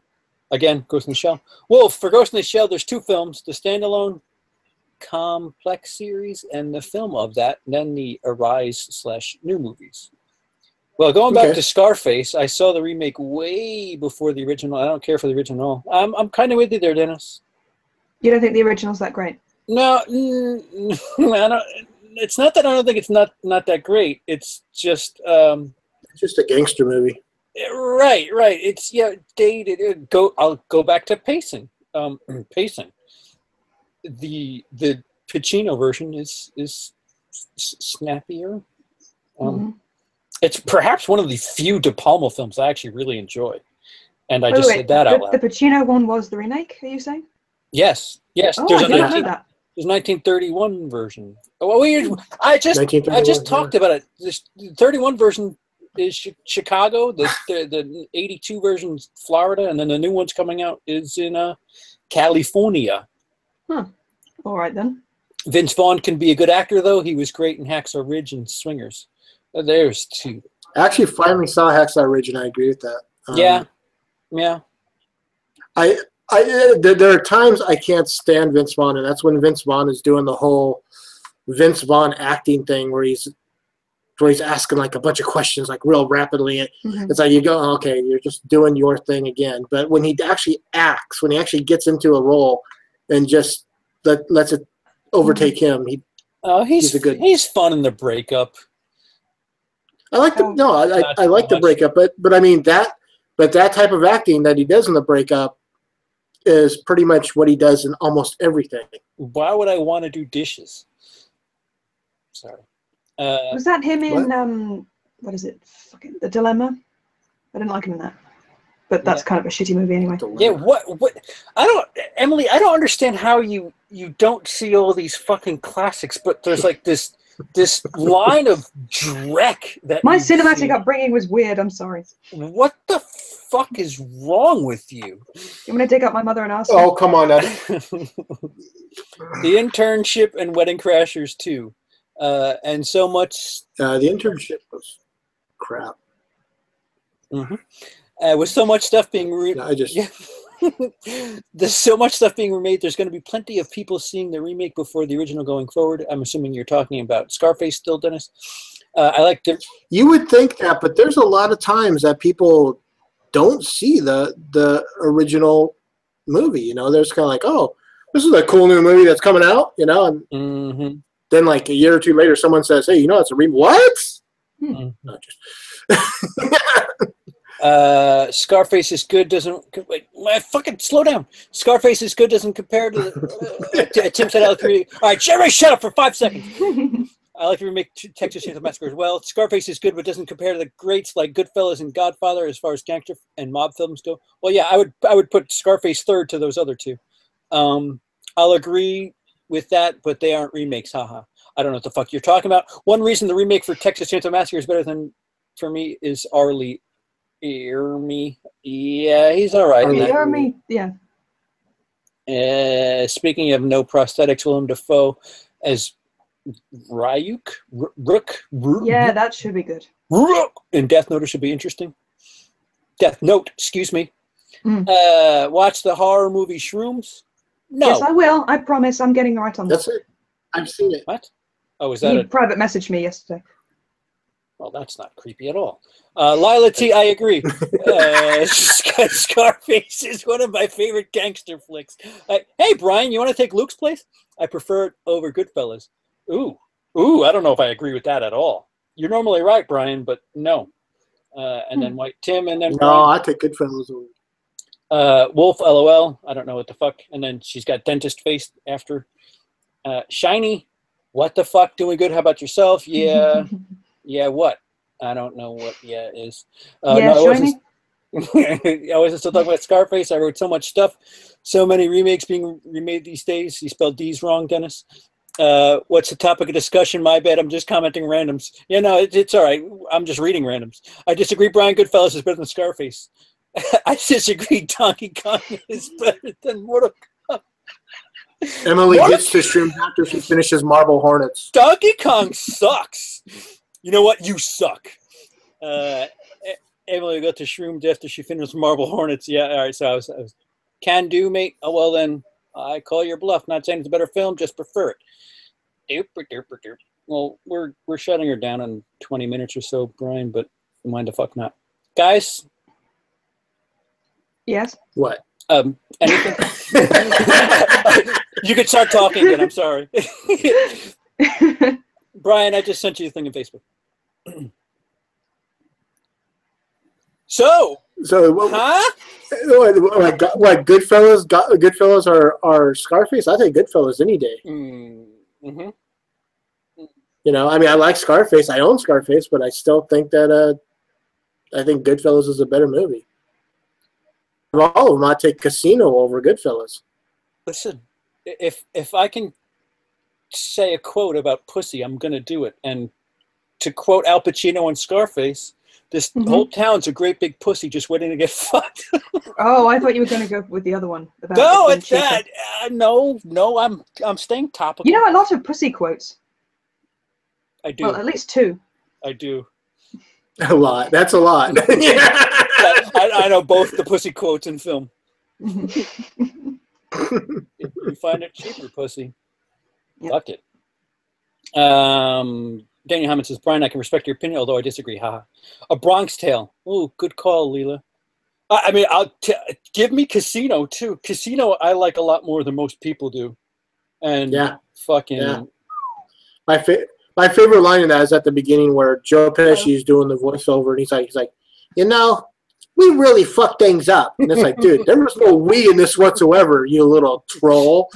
Again, Ghost in the Shell. Wolf, for Ghost in the Shell, there's two films. The standalone complex series and the film of that, and then the Arise/new movies. Well, going back to Scarface, I saw the remake way before the original. I don't care for the original. I'm kind of with you there, Dennis. You don't think the original's that great? No, I don't. It's not that I don't think it's not that great. It's just a gangster movie. Right. It's dated. I'll go back to pacing. Pacing. The Pacino version is snappier. It's perhaps one of the few De Palma films I actually really enjoy, and I just said that out loud. The Pacino one was the remake. Are you saying? Yes. Oh, I didn't know that. There's 1931 version. Well, I just talked about it. This 31 version is Chicago. The 82 version's Florida, and then the new one's coming out is in California. Huh. All right then. Vince Vaughn can be a good actor, though. He was great in Hacksaw Ridge and Swingers. There's two. I actually finally saw Hacksaw Ridge, and I agree with that. Yeah. There are times I can't stand Vince Vaughn, and that's when Vince Vaughn is doing the whole Vince Vaughn acting thing where he's asking like a bunch of questions like real rapidly. It's like you go, okay, you're just doing your thing again. But when he actually acts, when he actually gets into a role and just lets it overtake him, he's fun in The Breakup. I like I like The Breakup, but I mean that type of acting that he does in The Breakup is pretty much what he does in almost everything. Why would I want to do dishes? Sorry. Was that him in what is it? Fucking The Dilemma? I didn't like him in that. But that's kind of a shitty movie anyway. Yeah, what Emily, I don't understand how you don't see all these fucking classics, but there's like this line of dreck that my cinematic upbringing was weird. I'm sorry. What the fuck is wrong with you? You want to dig up my mother and ask? Oh, come on, Eddie. The Internship and Wedding Crashers 2. And so much... the Internship was crap. With so much stuff being... There's so much stuff being remade. There's going to be plenty of people seeing the remake before the original going forward. I'm assuming you're talking about Scarface still, Dennis. I like to... You would think that, but there's a lot of times that people don't see the original movie. You know, there's kind of like, oh, this is a cool new movie that's coming out. You know, and then like a year or two later, someone says, "Hey, you know, it's a remake." What? Not just. Scarface is good doesn't wait. Fucking slow down. Scarface is good doesn't compare to Tim said. All right, Jerry, shut up for 5 seconds. I like to remake Texas Chainsaw Massacre as well. Scarface is good, but doesn't compare to the greats like Goodfellas and Godfather as far as gangster and mob films go. Well, yeah, I would put Scarface third to those other two. I'll agree with that, but they aren't remakes. Haha. I don't know what the fuck you're talking about. One reason the remake for Texas Chainsaw Massacre is better than for me is Arlie. Ermy. Yeah, he's all right. Ermy, yeah. Speaking of no prosthetics, Willem Dafoe as Ryuk? Rook? Yeah, that should be good. And Death Note should be interesting. Death Note, excuse me. Watch the horror movie Shrooms? No. Yes, I will. I promise. I'm getting right on That's it. I've seen it. What? Oh, is that you private messaged me yesterday. Well, that's not creepy at all. Lila T, I agree. Scarface is one of my favorite gangster flicks. Hey, Brian, you want to take Luke's place? I prefer it over Goodfellas. Ooh, I don't know if I agree with that at all. You're normally right, Brian, but no. And then White Tim, and then no, Brian. I take Goodfellas over. Wolf, LOL. I don't know what the fuck. And then she's got dentist face after. Shiny, what the fuck? Doing good. How about yourself? Yeah. Yeah, what? I don't know what is. Yeah, no, I wasn't still talking about Scarface. I wrote so much stuff. So many remakes being remade these days. You spelled D's wrong, Dennis. What's the topic of discussion? My bad. I'm just commenting randoms. Yeah, no, it's all right. I'm just reading randoms. I disagree. Brian Goodfellas is better than Scarface. I disagree. Donkey Kong is better than Mortal Kombat. Emily gets to shrooms after she finishes Marble Hornets. Donkey Kong sucks. You know what? You suck. Emily got to shrooms after she finished Marble Hornets. Yeah, all right. So I was can do, mate. Oh, well, then I call your bluff. Not saying it's a better film, just prefer it. Doop. Well, we're shutting her down in 20 minutes or so, Brian, but mind the fuck not. Guys? Yes? What? Anything? You can start talking again. I'm sorry. Brian, I just sent you a thing on Facebook. So what, huh? What Goodfellas? Goodfellas are Scarface? I think Goodfellas any day. Mm-hmm. You know, I mean, I like Scarface. I own Scarface, but I still think that I think Goodfellas is a better movie. Of all of them, I'd take Casino over Goodfellas. Listen, if I can say a quote about pussy, I'm gonna do it. And to quote Al Pacino in Scarface, this whole town's a great big pussy just waiting to get fucked. Oh, I thought you were going to go with the other one. About No, it it's that. No, I'm staying topical. You know a lot of pussy quotes. I do. Well, at least 2. I do. A lot. That's a lot. I know both the pussy quotes in film. If you find it cheaper, pussy. Yep. Fuck it. Daniel Hammond says, Brian, I can respect your opinion, although I disagree. Haha. A Bronx Tale. Ooh, good call, Leela. I mean, give me Casino, too. Casino I like a lot more than most people do. And fucking... Yeah. My favorite line in that is at the beginning where Joe Pesci is doing the voiceover, and he's like, you know, we really fucked things up. And it's like, dude, there was no we in this whatsoever, you little troll.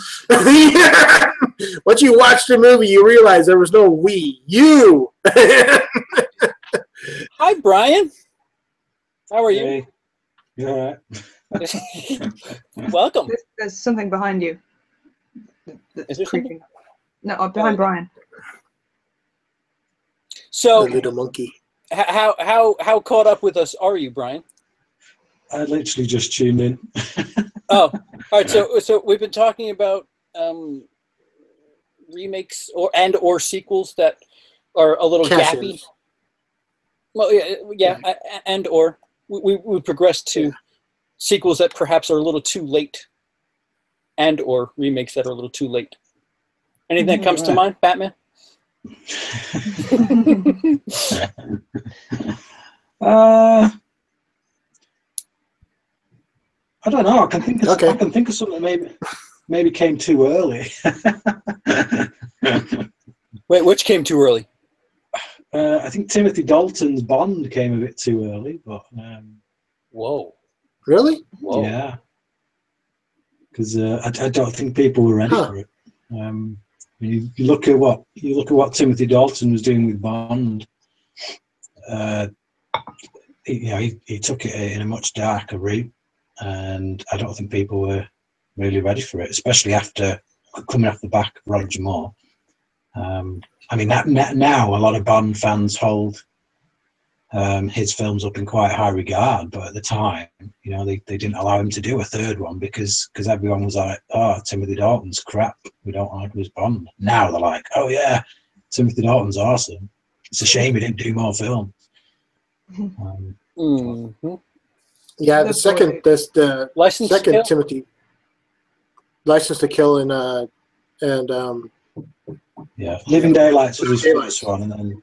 Once you watch the movie, you realize there was no we. You. Hi, Brian. How are you? Hey. You all right? Welcome. There's something behind you. Is there something? No, behind Brian. So, the little monkey. How caught up with us are you, Brian? I literally just tuned in. Oh, all right. So we've been talking about remakes or sequels that are a little gappy. Well, yeah, and or we progressed to sequels that perhaps are a little too late, and or remakes that are a little too late. Anything that comes to mind, Batman? I don't know. I can think of something that maybe came too early. Wait, which came too early? I think Timothy Dalton's Bond came a bit too early, but whoa, really? Whoa. Yeah, because I don't think people were ready for it. You look at what Timothy Dalton was doing with Bond. He took it in a much darker route, and I don't think people were really ready for it, especially after coming off the back of Roger Moore. I mean, now a lot of Bond fans hold his films up in quite high regard, but at the time, they didn't allow him to do a third one because everyone was like, "Oh, Timothy Dalton's crap. We don't like his Bond." Now they're like, "Oh yeah, Timothy Dalton's awesome. It's a shame he didn't do more films." Yeah, the second Timothy License to Kill and Living Daylights was his first one, and then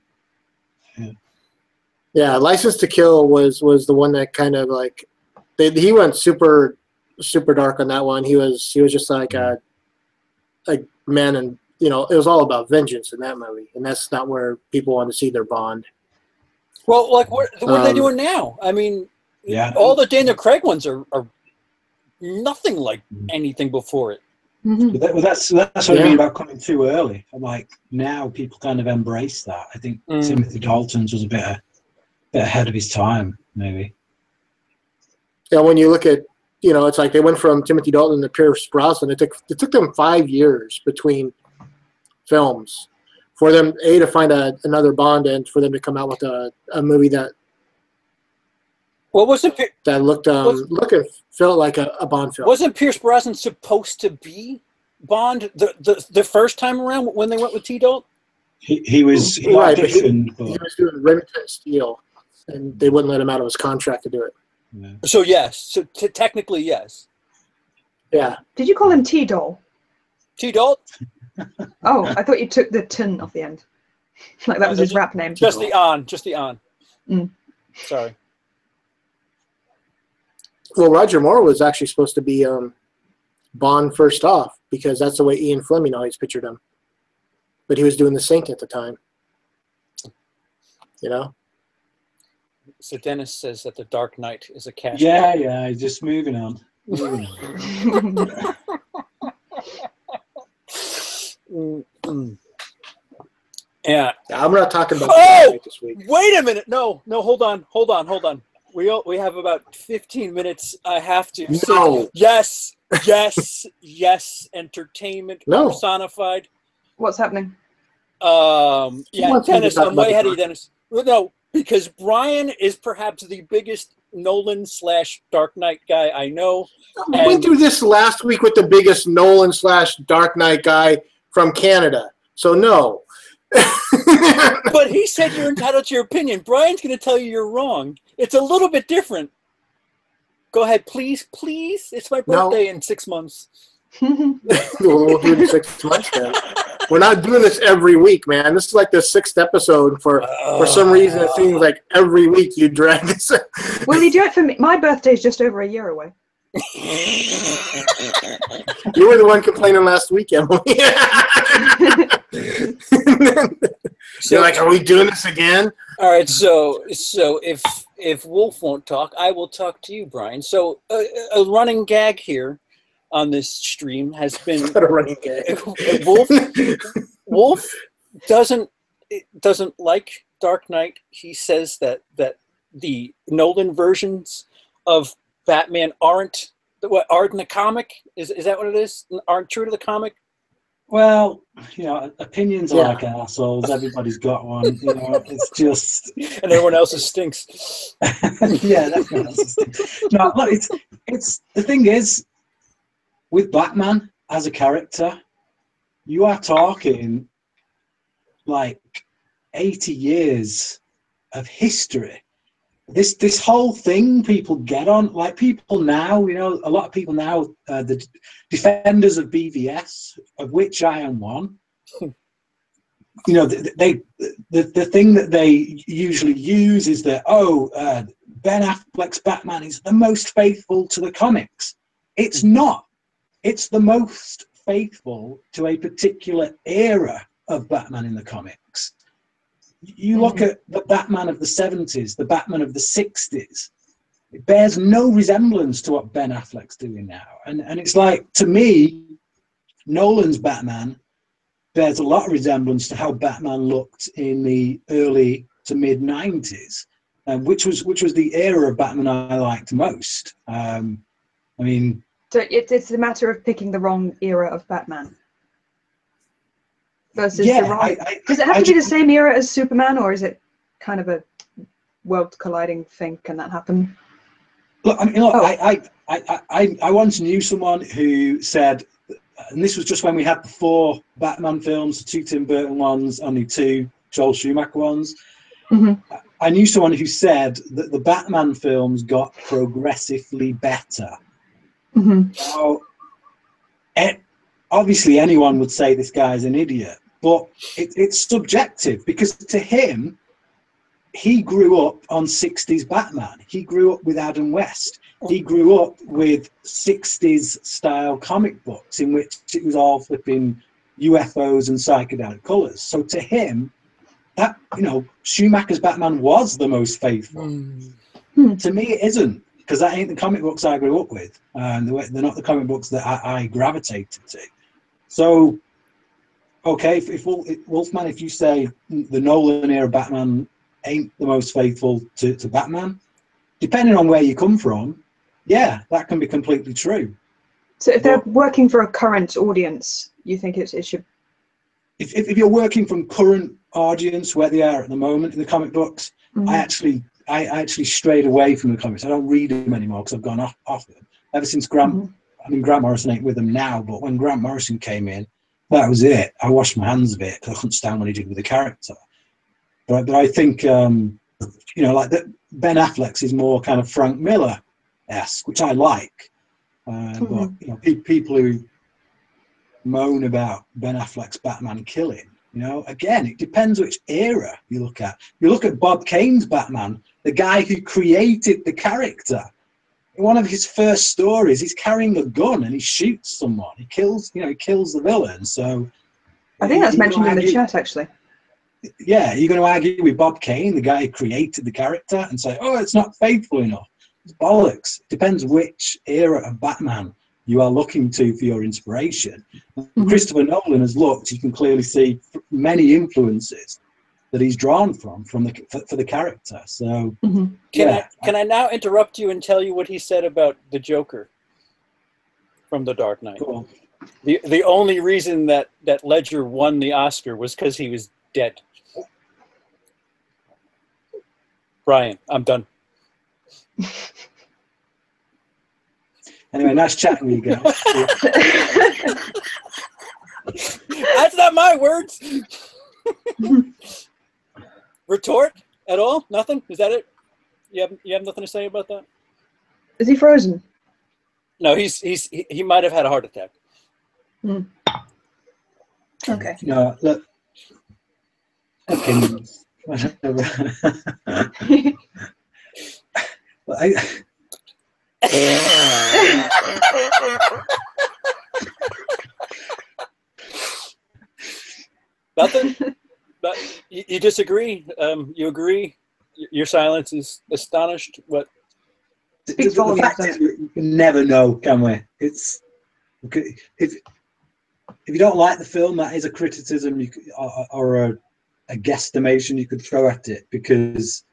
License to Kill was the one that kind of like he went super dark on that one. He was just like a man, and it was all about vengeance in that movie, and that's not where people want to see their Bond. Well, like what are they doing now? I mean, all the Daniel Craig ones are nothing like anything before it. But that's what I mean about coming too early. I'm like, now people kind of embrace that. I think Timothy Dalton's was a bit ahead of his time, maybe. Yeah, when you look at, it's like they went from Timothy Dalton to Pierce Brosnan. It took them 5 years between films for them to find another Bond and for them to come out with a movie that that looked and felt like a Bond film. Wasn't Pierce Brosnan supposed to be Bond the first time around when they went with T-Dalt? He was Right, but he auditioned, was doing Remington Steel, and they wouldn't let him out of his contract to do it. yeah. So yes, so technically yes. Yeah. Did you call him T-Doll? T-Dalt? Oh, I thought you took the tin off the end. Like that was his rap name. Just the on. Mm. Sorry. Well, Roger Moore was actually supposed to be Bond first off, because that's the way Ian Fleming always pictured him. But he was doing the Saint at the time. You know? So Dennis says that the Dark Knight is a cash. Yeah, just moving on. Yeah. I'm not talking about this week. Wait a minute. No, hold on. We have about 15 minutes. I have to say yes. Entertainment personified. What's happening? Yeah, Dennis, I'm way ahead of you, Dennis. No, because Brian is perhaps the biggest Nolan/Dark Knight guy I know. We went through this last week with the biggest Nolan/Dark Knight guy from Canada. So no. But he said you're entitled to your opinion. Brian's going to tell you you're wrong. It's a little bit different. Go ahead, please. It's my birthday in 6 months. We'll do it in 6 months then. We're not doing this every week, man. This is like the 6th episode. For some reason, it seems like every week you drag this. Will you do it for me? My birthday's just over a year away. You were the one complaining last week, Emily. You're like, are we doing this again? All right, so if Wolf won't talk, I will talk to you, Brian. So a running gag here on this stream has been Not a running gag. Wolf doesn't like Dark Knight. He says that the Nolan versions of Batman aren't in the comic. Is that what it is? Aren't true to the comic? Well, opinions are like assholes. Everybody's got one. It's just, and everyone else's stinks. Yeah, everyone else's stinks. No, look, it's the thing is, with Batman as a character, you are talking like 80 years of history. This whole thing people get on, like people now, a lot of people now, the defenders of BVS, of which I am one, the thing that they usually use is that, Ben Affleck's Batman is the most faithful to the comics. It's not. It's the most faithful to a particular era of Batman in the comics. You look at the Batman of the 70s, the Batman of the 60s, it bears no resemblance to what Ben Affleck's doing now. And it's like, to me, Nolan's Batman bears a lot of resemblance to how Batman looked in the early to mid 90s, which was the era of Batman I liked most. So it's a matter of picking the wrong era of Batman. Versus the wrong. Does it have to be the same era as Superman, or is it kind of a world colliding thing? Can that happen? Look, I once knew someone who said, and this was just when we had the 4 Batman films, 2 Tim Burton ones, only 2 Joel Schumacher ones. Mm-hmm. I knew someone who said that the Batman films got progressively better. Mm-hmm. Now, obviously anyone would say this guy's an idiot, but it's subjective, because to him, he grew up on 60s Batman. He grew up with Adam West. He grew up with 60s style comic books in which it was all flipping UFOs and psychedelic colors. So to him, that, Schumacher's Batman was the most faithful. To me, it isn't, because that ain't the comic books I grew up with. They're not the comic books that I gravitated to. So, okay, if Wolfman, if you say the Nolan era Batman ain't the most faithful to Batman, depending on where you come from, yeah, that can be completely true. So if they're working for a current audience, you think it should... If you're working from current audience, where they are at the moment in the comic books, Mm-hmm. I actually strayed away from the comics. I don't read them anymore because I've gone off them. Ever since Grant I mean, Grant Morrison ain't with them now, but when Grant Morrison came in, that was it. I washed my hands of it because I couldn't stand what he did with the character. But I think, you know, like Ben Affleck's is more kind of Frank Miller-esque, which I like. But, you know, people who moan about Ben Affleck's Batman killing, you know, again, it depends which era you look at. You look at Bob Kane's Batman, the guy who created the character. In one of his first stories, he's carrying a gun and he shoots someone. He kills, you know, he kills the villain. So I think that's mentioned in the chat, actually. Yeah, you're going to argue with Bob Kane, the guy who created the character, and say, oh, it's not faithful enough. It's bollocks. It depends which era of Batman you are looking to for your inspiration. Christopher Nolan has looked, you can clearly see many influences that he's drawn from the character. So Can I now interrupt you and tell you what he said about the Joker from The Dark Knight? Cool. The only reason that Ledger won the Oscar was because he was dead. Brian, I'm done. Anyway, nice chatting with you guys. That's not my words. Retort at all? Nothing? Is that it? You have nothing to say about that? Is he frozen? No, he might have had a heart attack. Okay. No, look. Opinions. Whatever. Nothing? You disagree? You agree? Your silence is astonished? What? The fact is, we can never know, can we? It's if you don't like the film, that is a criticism you could, or a guesstimation you could throw at it, because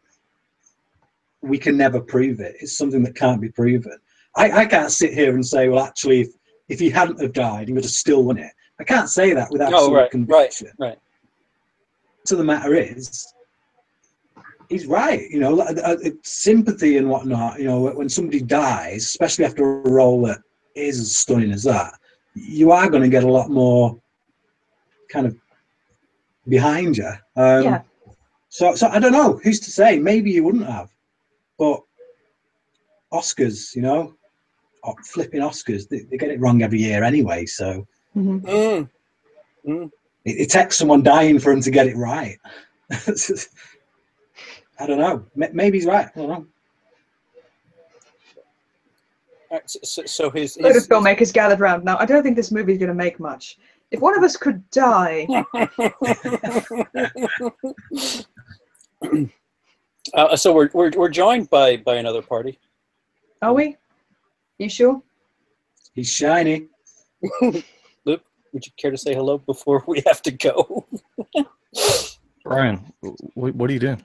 we can never prove it. It's something that can't be proven. I can't sit here and say, well, actually, if he hadn't have died, he would have still won it. I can't say that with absolute conviction. Right. So the matter is, he's right. You know, sympathy and whatnot. You know, when somebody dies, especially after a role that is as stunning as that, you are going to get a lot more kind of behind you. Yeah. So I don't know. Who's to say? Maybe you wouldn't have. But Oscars, you know, flipping Oscars, they get it wrong every year anyway. So it takes someone dying for him to get it right. I don't know. Maybe he's right. I don't know. So his load of filmmakers gathered round. Now, I don't think this movie is going to make much. If one of us could die. So we're joined by another party. Are we? You sure? He's shiny. Luke, would you care to say hello before we have to go? Brian, what are you doing?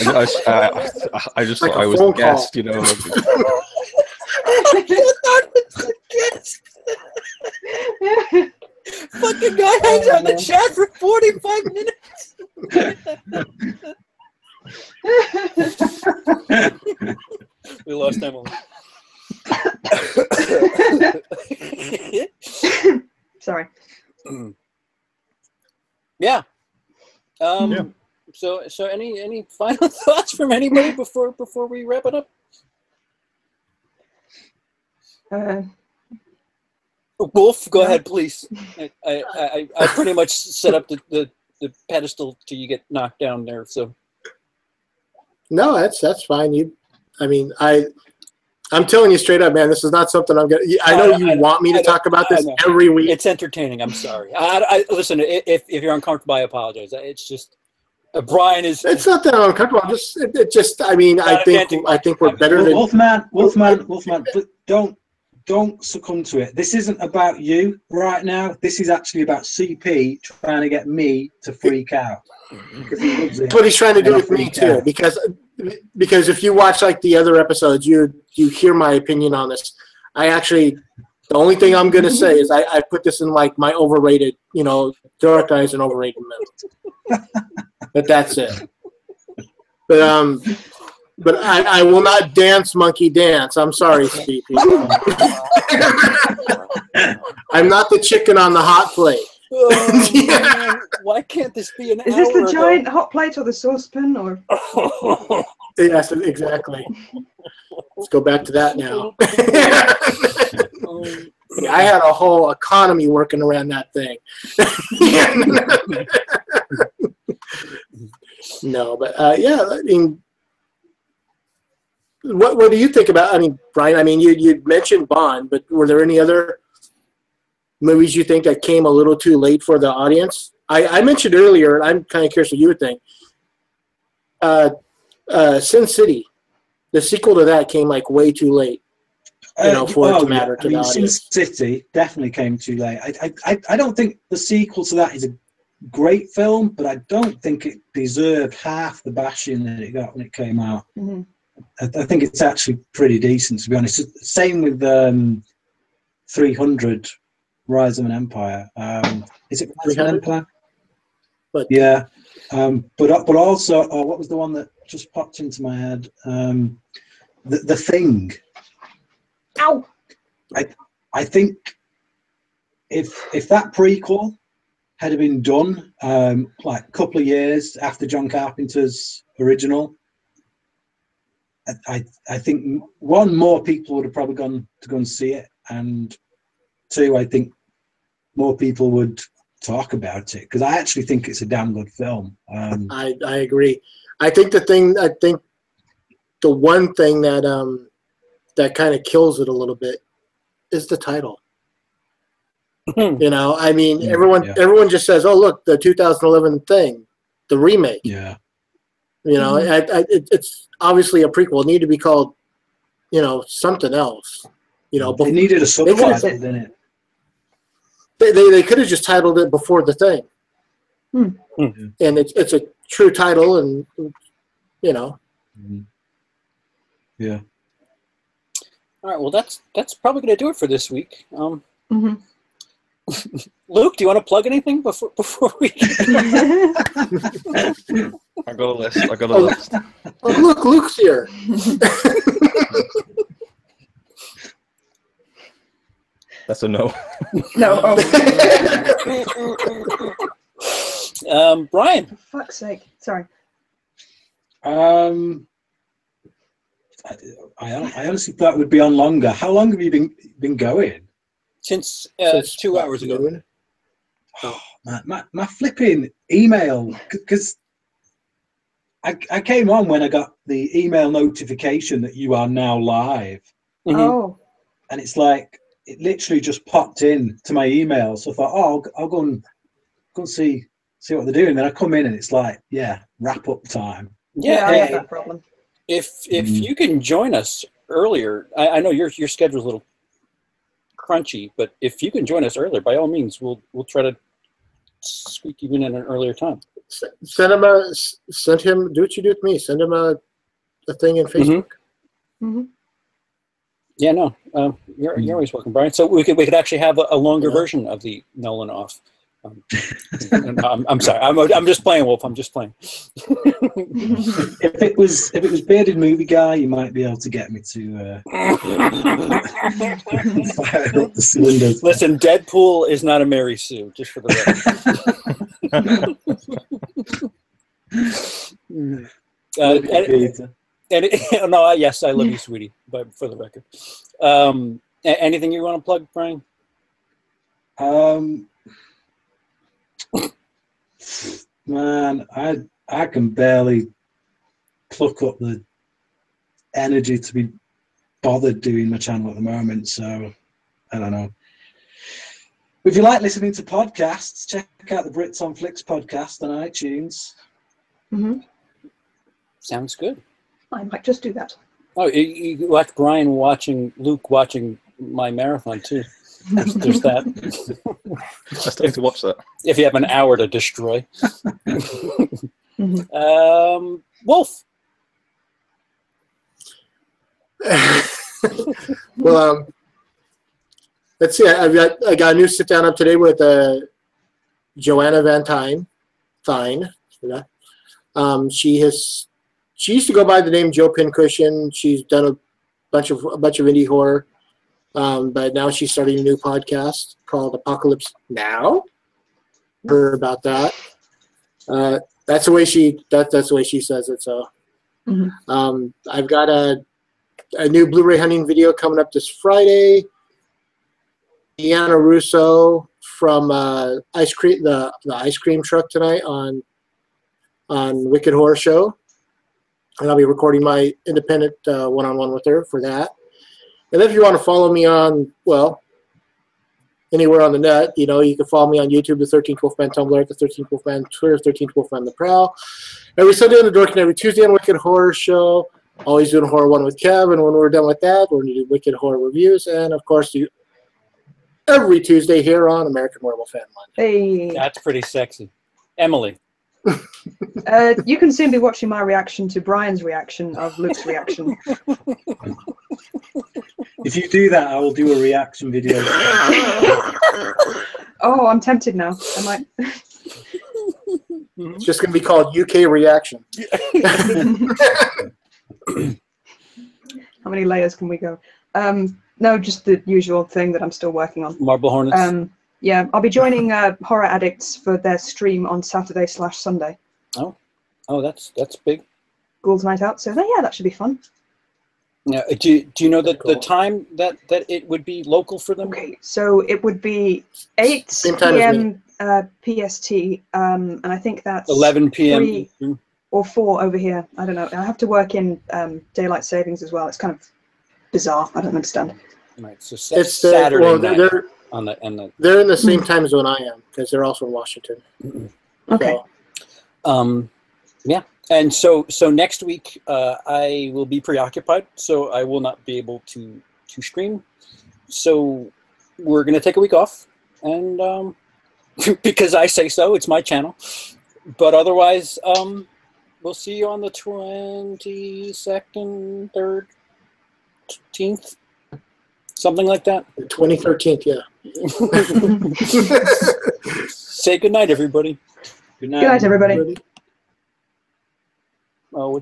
I was a guest, you know. Fucking guy hangs out in the chat for 45 minutes. We lost Emily. Sorry. Yeah. So any final thoughts from anybody before we wrap it up? Wolf, go ahead, please. I pretty much set up the pedestal till you get knocked down there. So no, that's fine. I'm telling you straight up, man. This is not something I'm gonna. I know you want me to talk about this every week. It's entertaining. I'm sorry. I listen. If you're uncomfortable, I apologize. It's just Brian is. It's not that I'm uncomfortable. I think we're better than Wolfman. Don't succumb to it. This isn't about you right now. This is actually about CP trying to get me to freak out. That's what he's trying to do with me too. Because if you watch like the other episodes, you hear my opinion on this. The only thing I'm gonna say is I put this in like my overrated, Dark Knight is an overrated movie. But that's it. But I will not dance monkey dance. I'm sorry, CP. I'm not the chicken on the hot plate. Oh, man. Why can't this be an Is hour this the ago? giant hot plate or the saucepan or? Yes, exactly. Let's go back to that now. Yeah, I had a whole economy working around that thing. No, but yeah, I mean, what do you think about? I mean, Brian, I mean, you mentioned Bond, but were there any other movies you think that came a little too late for the audience? I mentioned earlier, and I'm kind of curious what you would think. Sin City, the sequel to that came like way too late. For it to matter to the audience. Sin City definitely came too late. I don't think the sequel to that is a great film, but I don't think it deserved half the bashing that it got when it came out. Mm-hmm. I think it's actually pretty decent, to be honest. Same with 300, Rise of an Empire. Is it Rise of an Empire? But yeah. But also, what was the one that just popped into my head? The Thing. Ow! I think if that prequel had been done like a couple of years after John Carpenter's original, I think one, more people would have probably gone to go and see it, and two, I think more people would talk about it, because I actually think it's a damn good film. I agree. I think the one thing that that kind of kills it a little bit is the title. I mean, everyone just says, "Oh, look, the 2011 thing, the remake." Yeah. It's obviously a prequel. It needed to be called, something else. It needed a subtitle, didn't it? They could have just titled it Before the Thing. Mm-hmm. And it's a true title, and Yeah. All right, well, that's probably going to do it for this week. Mm-hmm. Luke, do you want to plug anything before we? I got a list. Oh, look, Luke's here. That's a no. No. Oh. Brian. For fuck's sake. Sorry. I honestly thought it would be on longer. How long have you been going? Since 2 hours ago. Oh, my flipping email, because I came on when I got the email notification that you are now live. Mm-hmm. Oh. And it's like, it literally just popped in to my email. So I thought, I'll go and see what they're doing. Then I come in and it's like, wrap up time. Yeah, I have that problem. If you can join us earlier, I know your schedule's a little crunchy, but if you can join us earlier, by all means, we'll try to squeak you in at an earlier time. Send him. Do what you do with me. Send him a thing in Facebook. Mm-hmm. Yeah, no, you're always welcome, Brian. So we could actually have a longer version of the Nolan off. I'm sorry. I'm just playing, Wolf. I'm just playing. If it was Bearded Movie Guy, you might be able to get me to fire up the cylinders. Listen, Deadpool is not a Mary Sue, just for the record. Yes, I love you, sweetie. But for the record, anything you want to plug, Brian? Man, I can barely pluck up the energy to be bothered doing my channel at the moment, so I don't know. If you like listening to podcasts, check out the Brits on Flicks podcast on iTunes. Mm-hmm. Sounds good. I might just do that. Oh, you watch Brian Luke watching my marathon too. There's that. I still need to watch that. If you have an hour to destroy. Mm-hmm. Wolf. Well, let's see. I got a new sit down up today with Joanna Van Tine. She she used to go by the name Joe Pincushion. She's done a bunch of indie horror, but now she's starting a new podcast called Apocalypse Now. Heard about that. That's the way she says it. So, I've got a new Blu-ray hunting video coming up this Friday. Deanna Russo from the ice cream truck tonight on Wicked Horror Show, and I'll be recording my independent one-on-one with her for that. And if you want to follow me on, well, anywhere on the net, you can follow me on YouTube, the 13th Wolfman, Tumblr at the 13th Wolfman, Twitter, 13th Wolfman The Prowl. Every Sunday on the Dork and every Tuesday on Wicked Horror Show. Always doing Horror One with Kev, and when we're done with that, we're going to do Wicked Horror reviews, and of course, every Tuesday here on American Werewolf and London. Hey. That's pretty sexy. Emily. You can soon be watching my reaction to Brian's reaction of Luke's reaction. If you do that, I will do a reaction video. Oh, I'm tempted now. I might. It's just going to be called UK Reaction. How many layers can we go? No, just the usual thing that I'm still working on. Marble Hornets. Yeah, I'll be joining Horror Addicts for their stream on Saturday/Sunday. Oh, that's big. Ghouls Night Out. So yeah, that should be fun. Yeah. Do you know the time that it would be local for them? Okay, so it would be 8 p.m. PST, and I think that's 11 p.m. 3 or 4 over here. I don't know. I have to work in daylight savings as well. It's kind of bizarre. I don't understand. Right. So Saturday night. They're in the same time zone I am because they're also in Washington. Okay. So, yeah. And so next week I will be preoccupied, so I will not be able to stream. So we're gonna take a week off, and because I say so, it's my channel. But otherwise, we'll see you on the 22nd, 3rd, 13th, something like that. The 2013th, yeah. Say good night, everybody. Good night. Good night, everybody. Oh,